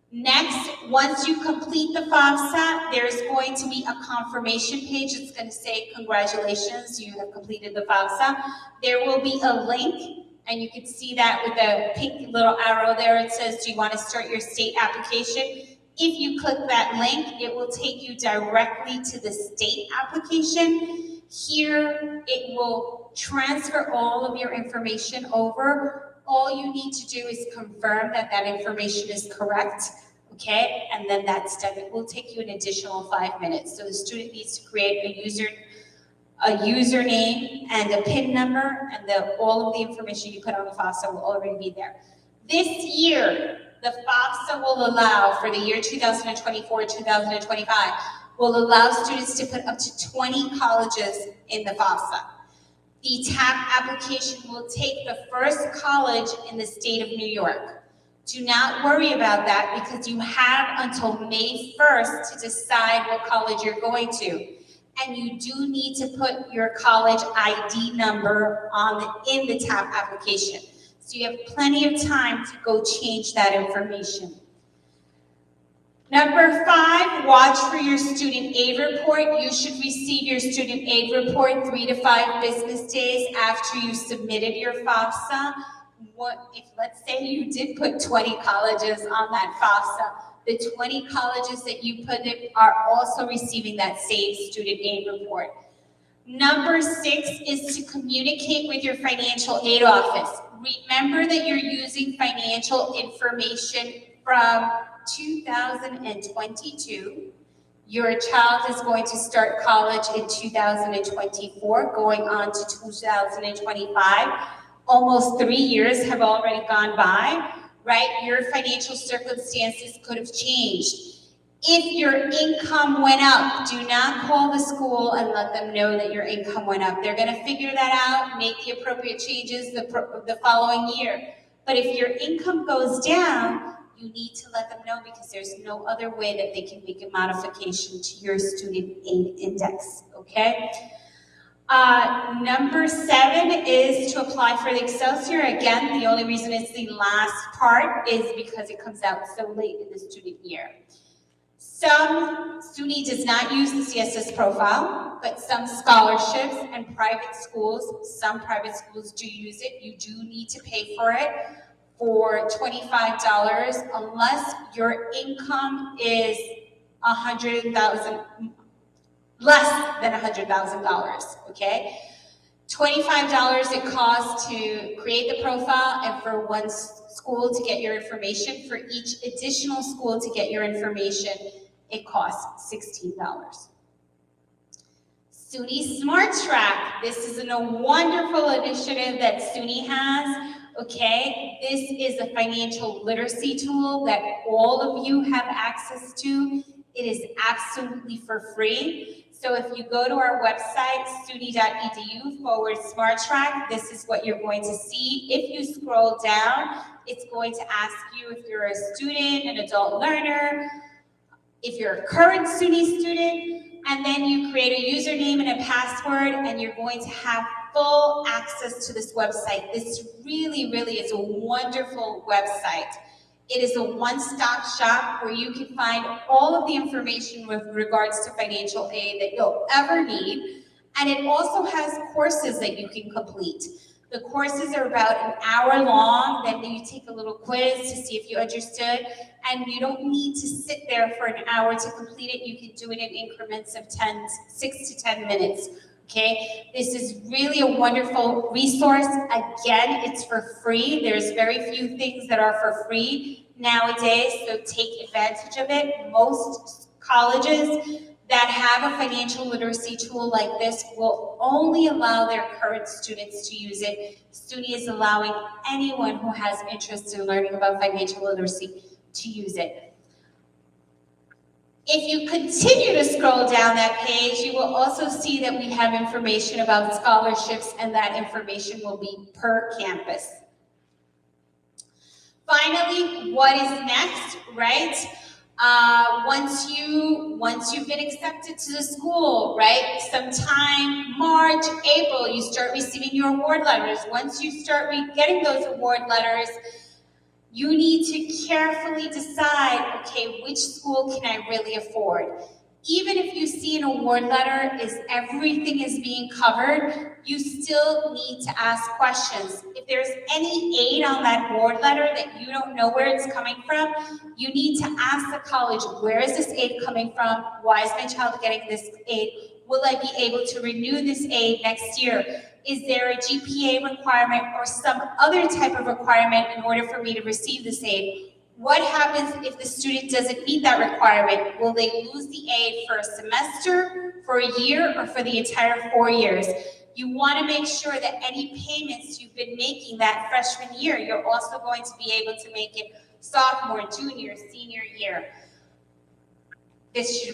Next, once you complete the FAFSA, there's going to be a confirmation page. It's going to say, congratulations, you have completed the FAFSA. There will be a link, and you can see that with the pink little arrow there. It says, do you want to start your state application? If you click that link, it will take you directly to the state application. Here, it will transfer all of your information over. All you need to do is confirm that that information is correct, okay? And then that's done. It will take you an additional 5 minutes. So the student needs to create a username and a PIN number, and all of the information you put on the FAFSA will already be there. This year, the FAFSA will allow, for the year 2024-2025, will allow students to put up to 20 colleges in the FAFSA. The TAP application will take the first college in the state of New York. Do not worry about that, because you have until May 1st to decide what college you're going to. And you do need to put your college ID number in the TAP application. So you have plenty of time to go change that information. Number 5, watch for your student aid report. You should receive your student aid report 3 to 5 business days after you submitted your FAFSA. Let's say you did put 20 colleges on that FAFSA, the 20 colleges that you put in are also receiving that same student aid report. Number 6 is to communicate with your financial aid office. Remember that you're using financial information from 2022. Your child is going to start college in 2024, going on to 2025. Almost 3 years have already gone by, right? Your financial circumstances could have changed. If your income went up, do not call the school and let them know that your income went up. They're going to figure that out, make the appropriate changes the following year. But if your income goes down, you need to let them know, because there's no other way that they can make a modification to your student aid index, okay? Number 7 is to apply for the Excelsior. Again, the only reason it's the last part is because it comes out so late in the student year. SUNY does not use the CSS profile, but some scholarships and private schools, some private schools do use it. You do need to pay for it for $25 unless your income is less than $100,000, okay? $25 it costs to create the profile, and for one school to get your information. For each additional school to get your information, it costs $16. SUNY Smart Track. This is a wonderful initiative that SUNY has. Okay, this is a financial literacy tool that all of you have access to. It is absolutely for free. So if you go to our website, suny.edu/SmartTrack, this is what you're going to see. If you scroll down, it's going to ask you if you're a student, an adult learner, if you're a current SUNY student, and then you create a username and a password, and you're going to have full access to this website. This really, really is a wonderful website. It is a one-stop shop where you can find all of the information with regards to financial aid that you'll ever need. And it also has courses that you can complete. The courses are about an hour long, then you take a little quiz to see if you understood, and you don't need to sit there for an hour to complete it. You can do it in increments of 6 to 10 minutes, okay? This is really a wonderful resource. Again, it's for free. There's very few things that are for free nowadays, so take advantage of it. Most colleges that have a financial literacy tool like this will only allow their current students to use it. SUNY is allowing anyone who has interest in learning about financial literacy to use it. If you continue to scroll down that page, you will also see that we have information about scholarships, and that information will be per campus. Finally, what is next, right? Once you've been accepted to the school, right? Sometime March, April, you start receiving your award letters. Once you start getting those award letters, you need to carefully decide, okay, which school can I really afford? Even if you see an award letter is everything is being covered, you still need to ask questions. If there's any aid on that award letter that you don't know where it's coming from, you need to ask the college, where is this aid coming from? Why is my child getting this aid? Will I be able to renew this aid next year? Is there a GPA requirement or some other type of requirement in order for me to receive this aid? What happens if the student doesn't meet that requirement? Will they lose the aid for a semester, for a year, or for the entire 4 years? You want to make sure that any payments you've been making that freshman year, you're also going to be able to make it sophomore, junior, senior year. This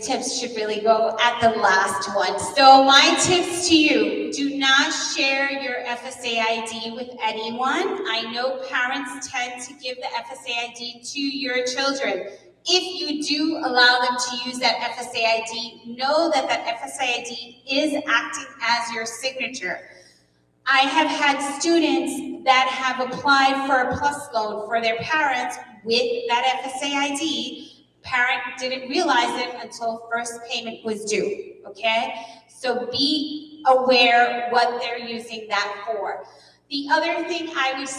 tips should really go at the last one. So my tips to you, do not share your FSA ID with anyone. I know parents tend to give the FSA ID to your children. If you do allow them to use that FSA ID, know that that FSA ID is acting as your signature. I have had students that have applied for a PLUS loan for their parents with that FSA ID. Parent didn't realize it until first payment was due, okay? So be aware what they're using that for. The other thing I would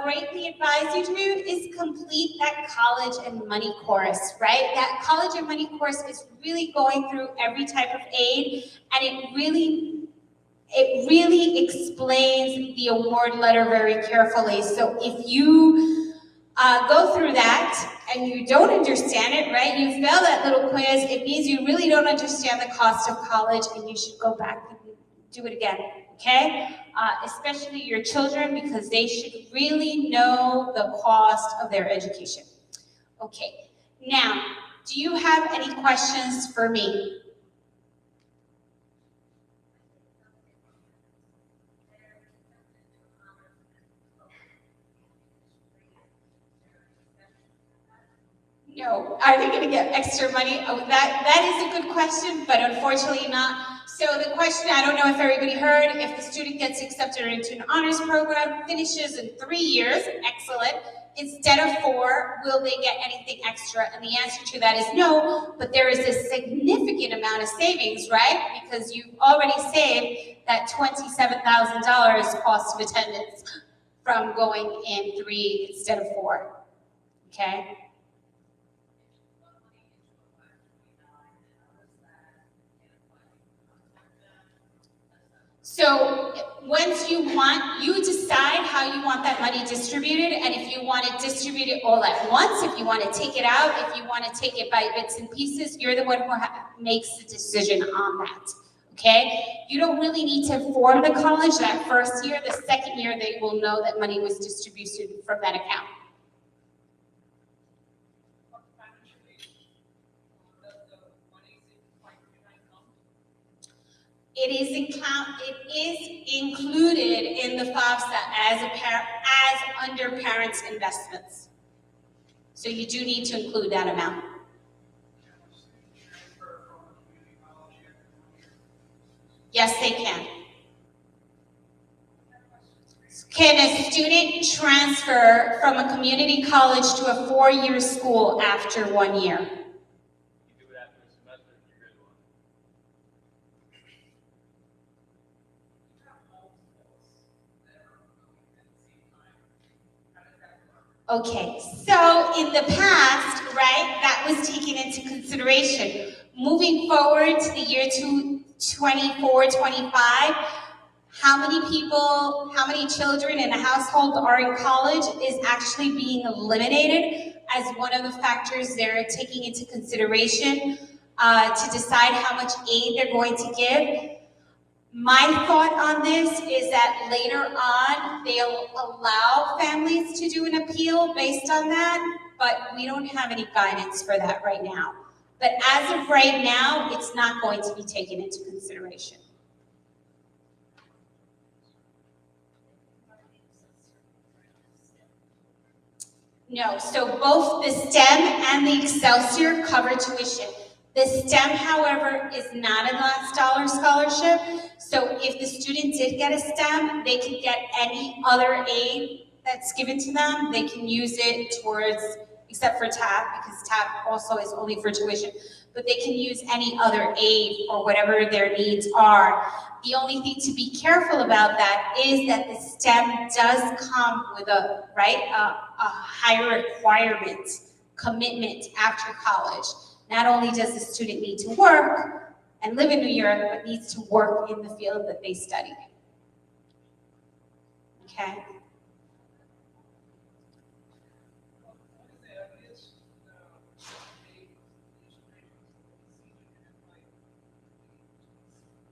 greatly advise you to do is complete that college and money course, right? That college and money course is really going through every type of aid, and it really explains the award letter very carefully. So if you go through that and you don't understand it, right? You fail that little quiz, it means you really don't understand the cost of college, and you should go back and do it again, okay? Especially your children, because they should really know the cost of their education. Okay, now, do you have any questions for me? No, are they going to get extra money? Oh, that is a good question, but unfortunately not. So the question, I don't know if everybody heard, if the student gets accepted into an honors program, finishes in 3 years, excellent, instead of 4, will they get anything extra? And the answer to that is no, but there is a significant amount of savings, right? Because you've already saved that $27,000 cost of attendance from going in 3 instead of 4, okay? So once you decide how you want that money distributed, and if you want to distribute it all at once, if you want to take it out, if you want to take it by bits and pieces, you're the one who makes the decision on that, okay? You don't really need to form the college that first year. The second year, they will know that money was distributed from that account. It is included in the FAFSA as under parents' investments. So you do need to include that amount. Yes, they can. Can a student transfer from a community college to a 4-year school after 1 year? Okay, so in the past, right, that was taken into consideration. Moving forward to the year 2024-25, how many people, how many children in a household are in college is actually being eliminated as one of the factors they're taking into consideration to decide how much aid they're going to give. My thought on this is that later on, they'll allow families to do an appeal based on that, but we don't have any guidance for that right now. But as of right now, it's not going to be taken into consideration. No, so both the STEM and the Excelsior cover tuition. The STEM, however, is not a last dollar scholarship. So if the student did get a STEM, they can get any other aid that's given to them. They can use it towards, except for TAP, because TAP also is only for tuition, but they can use any other aid for whatever their needs are. The only thing to be careful about that is that the STEM does come with a higher requirement, commitment after college. Not only does the student need to work and live in New York, but needs to work in the field that they study. Okay?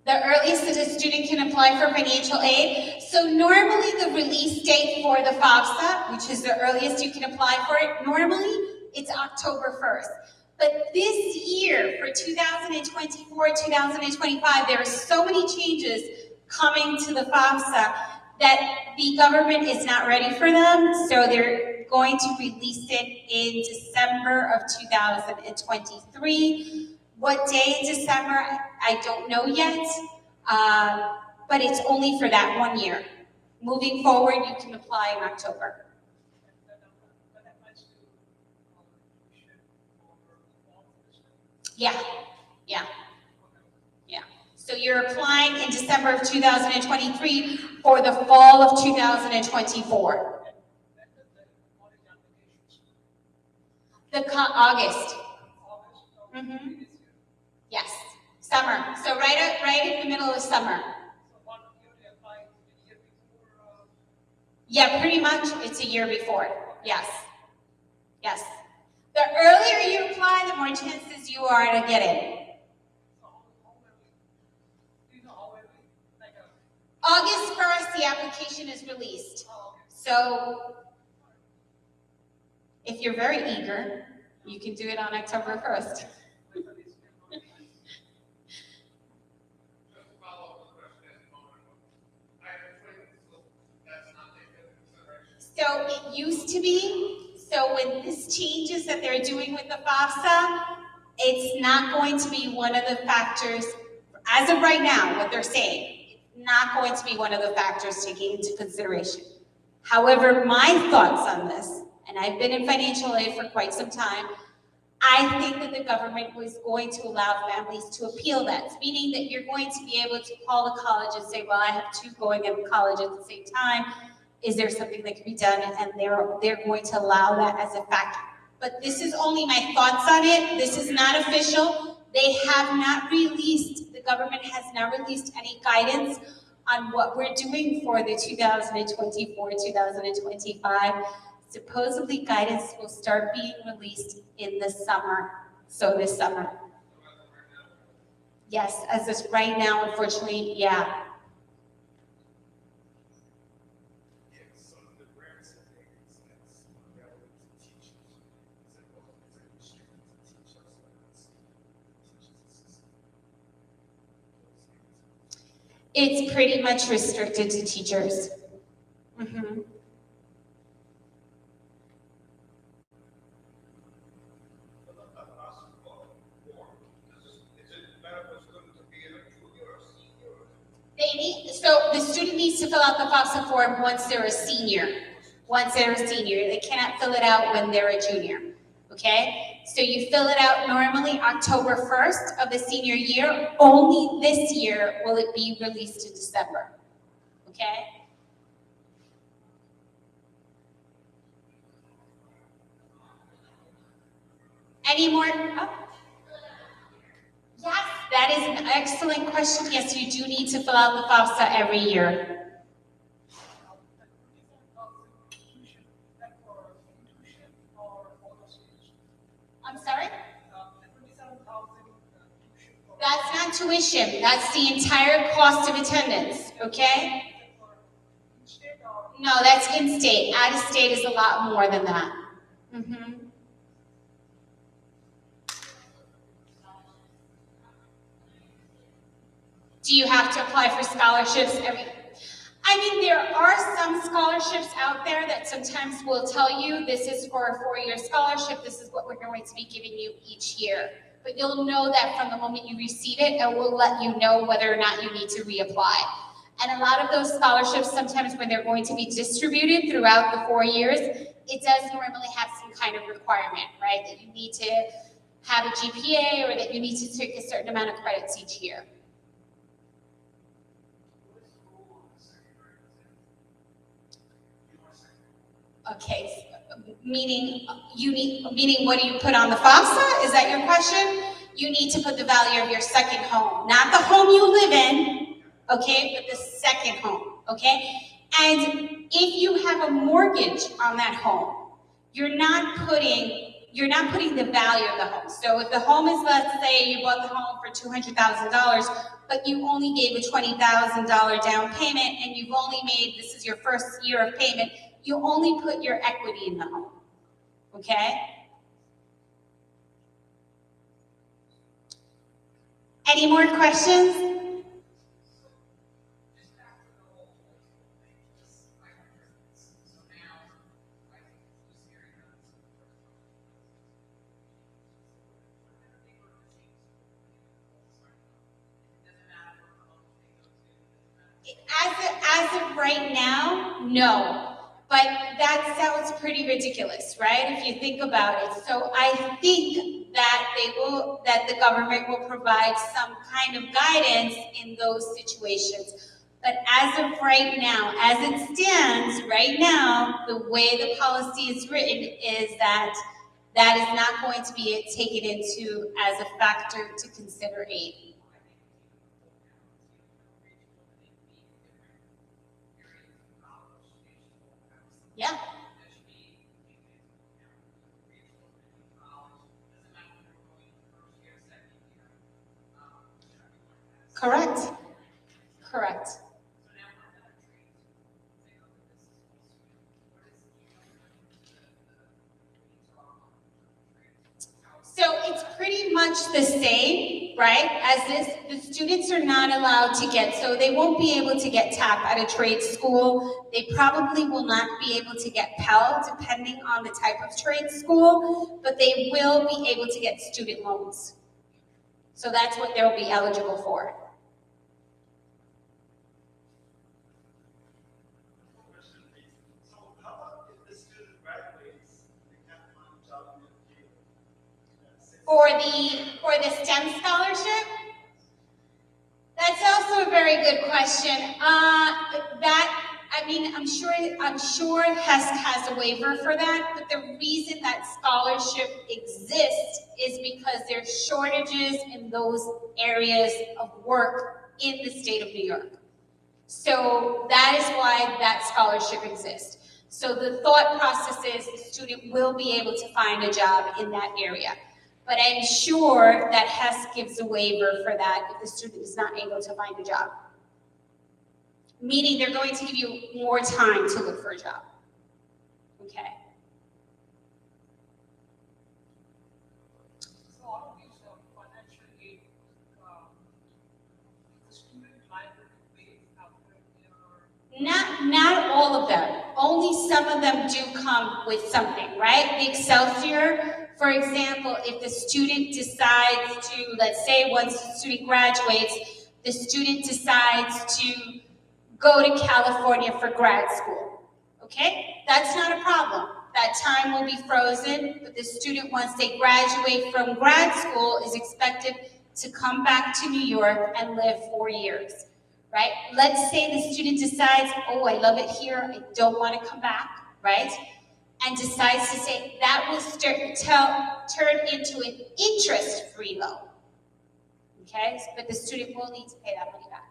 The earliest that a student can apply for financial aid. So normally the release date for the FAFSA, which is the earliest you can apply for it, normally it's October 1st. But this year, for 2024, 2025, there are so many changes coming to the FAFSA that the government is not ready for them, so they're going to release it in December of 2023. What day in December, I don't know yet, but it's only for that 1 year. Moving forward, you can apply in October. Yeah. So you're applying in December of 2023 for the fall of 2024. August. Mm-hmm. Yes, summer. So right in the middle of summer. Yeah, pretty much it's a year before. Yes. The earlier you apply, the more chances you are to get it. August 1st, the application is released. So if you're very eager, you can do it on October 1st. So it used to be, so with these changes that they're doing with the FAFSA, it's not going to be one of the factors, as of right now, what they're saying, not going to be one of the factors taken into consideration. However, my thoughts on this, and I've been in financial aid for quite some time, I think that the government was going to allow families to appeal that, meaning that you're going to be able to call the college and say, well, I have two going to college at the same time. Is there something that can be done? And they're going to allow that as a factor. But this is only my thoughts on it. This is not official. They have not released, the government has not released any guidance on what we're doing for the 2024-2025. Supposedly guidance will start being released in the summer. So this summer. Yes, as this right now, unfortunately, yeah. It's pretty much restricted to teachers. Mm-hmm. So the student needs to fill out the FAFSA form once they're a senior. They cannot fill it out when they're a junior. Okay? So you fill it out normally October 1st of the senior year. Only this year will it be released in December. Okay? Any more? Oh. Yes, that is an excellent question. Yes, you do need to fill out the FAFSA every year. I'm sorry? That's not tuition. That's the entire cost of attendance, okay? No, that's in-state. Out-of-state is a lot more than that. Do you have to apply for scholarships I mean, there are some scholarships out there that sometimes will tell you this is for a 4-year scholarship, this is what we're going to be giving you each year. But you'll know that from the moment you receive it, and we'll let you know whether or not you need to reapply. And a lot of those scholarships, sometimes when they're going to be distributed throughout the 4 years, it does normally have some kind of requirement, right? That you need to have a GPA or that you need to take a certain amount of credits each year. Okay, meaning what do you put on the FAFSA? Is that your question? You need to put the value of your second home, not the home you live in, okay, but the second home, okay? And if you have a mortgage on that home, you're not putting the value of the home. So if the home is, let's say you bought the home for $200,000, but you only gave a $20,000 down payment and you've only made, this is your first year of payment, you only put your equity in the home, okay? Any more questions? As of right now, no. But that sounds pretty ridiculous, right? If you think about it. So I think that the government will provide some kind of guidance in those situations. But as of right now, as it stands right now, the way the policy is written is that that is not going to be taken into as a factor to consider aid. Yeah. Correct. Correct. So it's pretty much the same, right? As this, the students are not allowed to get, so they won't be able to get TAP at a trade school. They probably will not be able to get Pell, depending on the type of trade school, but they will be able to get student loans. So that's what they'll be eligible for. For the STEM scholarship? That's also a very good question. I'm sure HESC has a waiver for that, but the reason that scholarship exists is because there's shortages in those areas of work in the state of New York. So that is why that scholarship exists. So the thought process is the student will be able to find a job in that area. But I'm sure that HESC gives a waiver for that if the student is not able to find a job. Meaning they're going to give you more time to look for a job. Okay. So all of these financial aid, the student library pays after their... Not all of them. Only some of them do come with something, right? The Excelsior, for example, if the student decides to, let's say once the student graduates, the student decides to go to California for grad school, okay? That's not a problem. That time will be frozen, but the student, once they graduate from grad school, is expected to come back to New York and live 4 years, right? Let's say the student decides, oh, I love it here, I don't want to come back, right? and decides to say that will turn into an interest-free loan. Okay, but the student will need to pay that money back.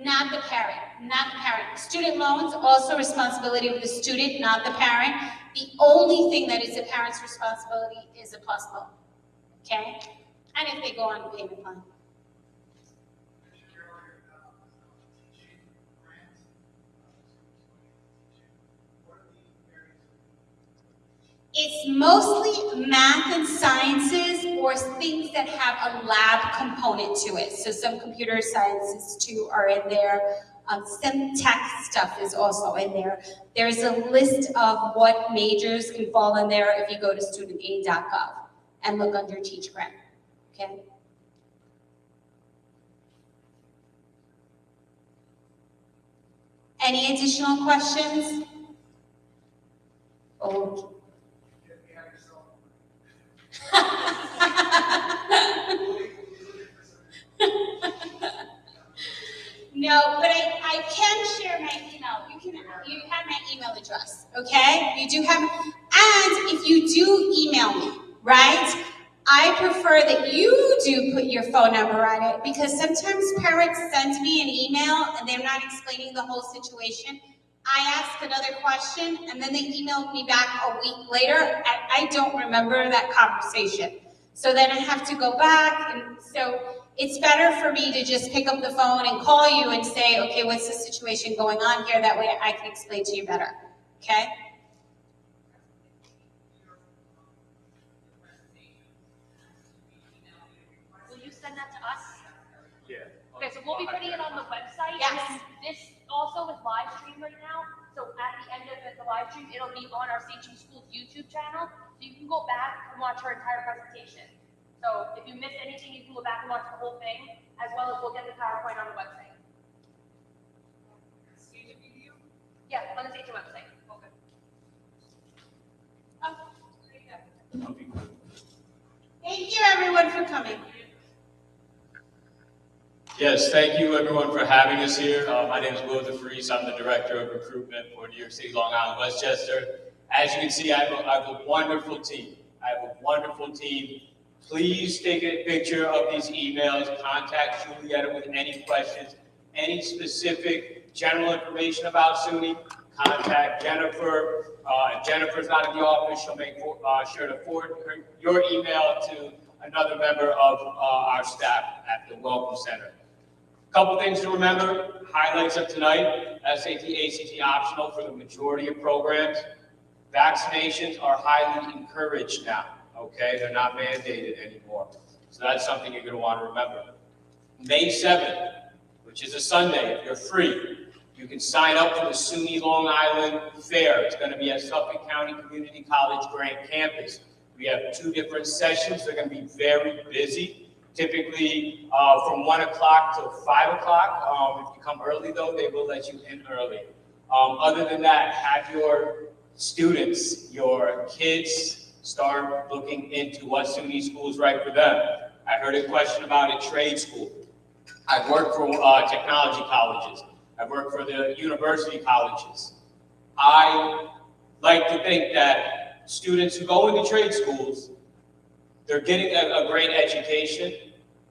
Not the parent, not the parent. Student loans, also responsibility of the student, not the parent. The only thing that is the parent's responsibility is a plus loan, okay? And if they go on a payment plan. It's mostly math and sciences or things that have a lab component to it. So some computer sciences too are in there. Some tech stuff is also in there. There's a list of what majors can fall in there if you go to studentaid.gov and look under Teach Grant, okay? Any additional questions? Oh. No, but I can share my email. You have my email address, okay? You do have, and if you do email me, right? I prefer that you do put your phone number on it because sometimes parents send me an email and they're not explaining the whole situation. I ask another question and then they emailed me back a week later and I don't remember that conversation. So then I have to go back, and so it's better for me to just pick up the phone and call you and say, okay, what's the situation going on here? That way I can explain to you better, okay? Will you send that to us? Yeah. Okay, so we'll be putting it on the website. Yes. And then this also is live stream right now. So at the end of the live stream, it'll be on our St. Jude Schools YouTube channel. So you can go back and watch our entire presentation. So if you missed anything, you can go back and watch the whole thing, as well as we'll get the PowerPoint on the website. Yeah, on the St. Jude website. Okay. Oh, there you go. Thank you everyone for coming. Yes, thank you everyone for having us here. My name is Will DeFries. I'm the Director of Recruitment for New York City, Long Island, Westchester. As you can see, I have a wonderful team. Please take a picture of these emails. Contact Julietta with any questions, any specific general information about SUNY. Contact Jennifer. If Jennifer's not in the office, she'll make sure to forward your email to another member of our staff at the Welcome Center. Couple things to remember, highlights of tonight, SAT, ACT optional for the majority of programs. Vaccinations are highly encouraged now, okay? They're not mandated anymore. So that's something you're gonna wanna remember. May 7th, which is a Sunday, if you're free, you can sign up for the SUNY Long Island Fair. It's gonna be at Suffolk County Community College Grand Campus. We have 2 different sessions. They're gonna be very busy. Typically from 1 o'clock to 5 o'clock. If you come early though, they will let you in early. Other than that, have your students, your kids start looking into what SUNY school is right for them. I heard a question about a trade school. I've worked for technology colleges. I've worked for the university colleges. I like to think that students who go into trade schools, they're getting a great education,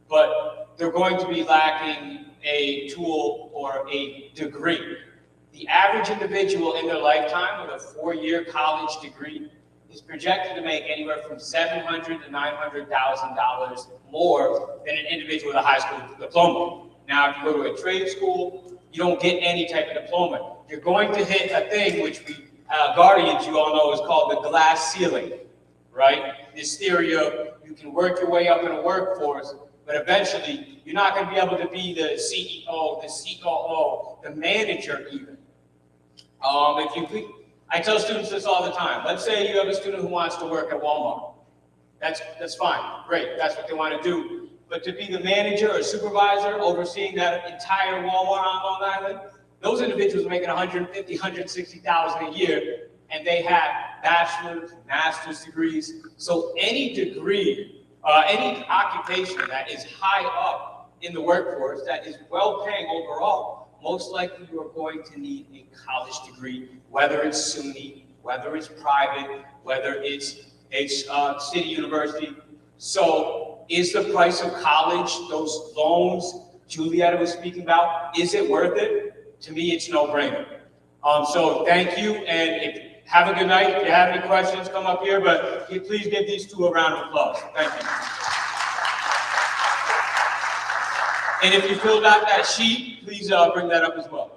but they're going to be lacking a tool or a degree. The average individual in their lifetime with a 4-year college degree is projected to make anywhere from $700,000 to $900,000 more than an individual with a high school diploma. Now, if you go to a trade school, you don't get any type of diploma. You're going to hit a thing which we, Guardians, you all know, is called the glass ceiling, right? This theory of you can work your way up in a workforce, but eventually you're not going to be able to be the CEO, the COO, the manager even. I tell students this all the time. Let's say you have a student who wants to work at Walmart. That's fine, great, that's what they want to do. But to be the manager or supervisor overseeing that entire Walmart on Long Island, those individuals are making $150,000, $160,000 a year, and they have bachelor's, master's degrees. So any degree, any occupation that is high up in the workforce, that is well paying overall, most likely you are going to need a college degree, whether it's SUNY, whether it's private, whether it's city university. So is the price of college, those loans Julietta was speaking about, is it worth it? To me, it's no brainer. So thank you, and have a good night. If you have any questions, come up here, but please give these two a round of applause. Thank you. And if you filled out that sheet, please bring that up as well.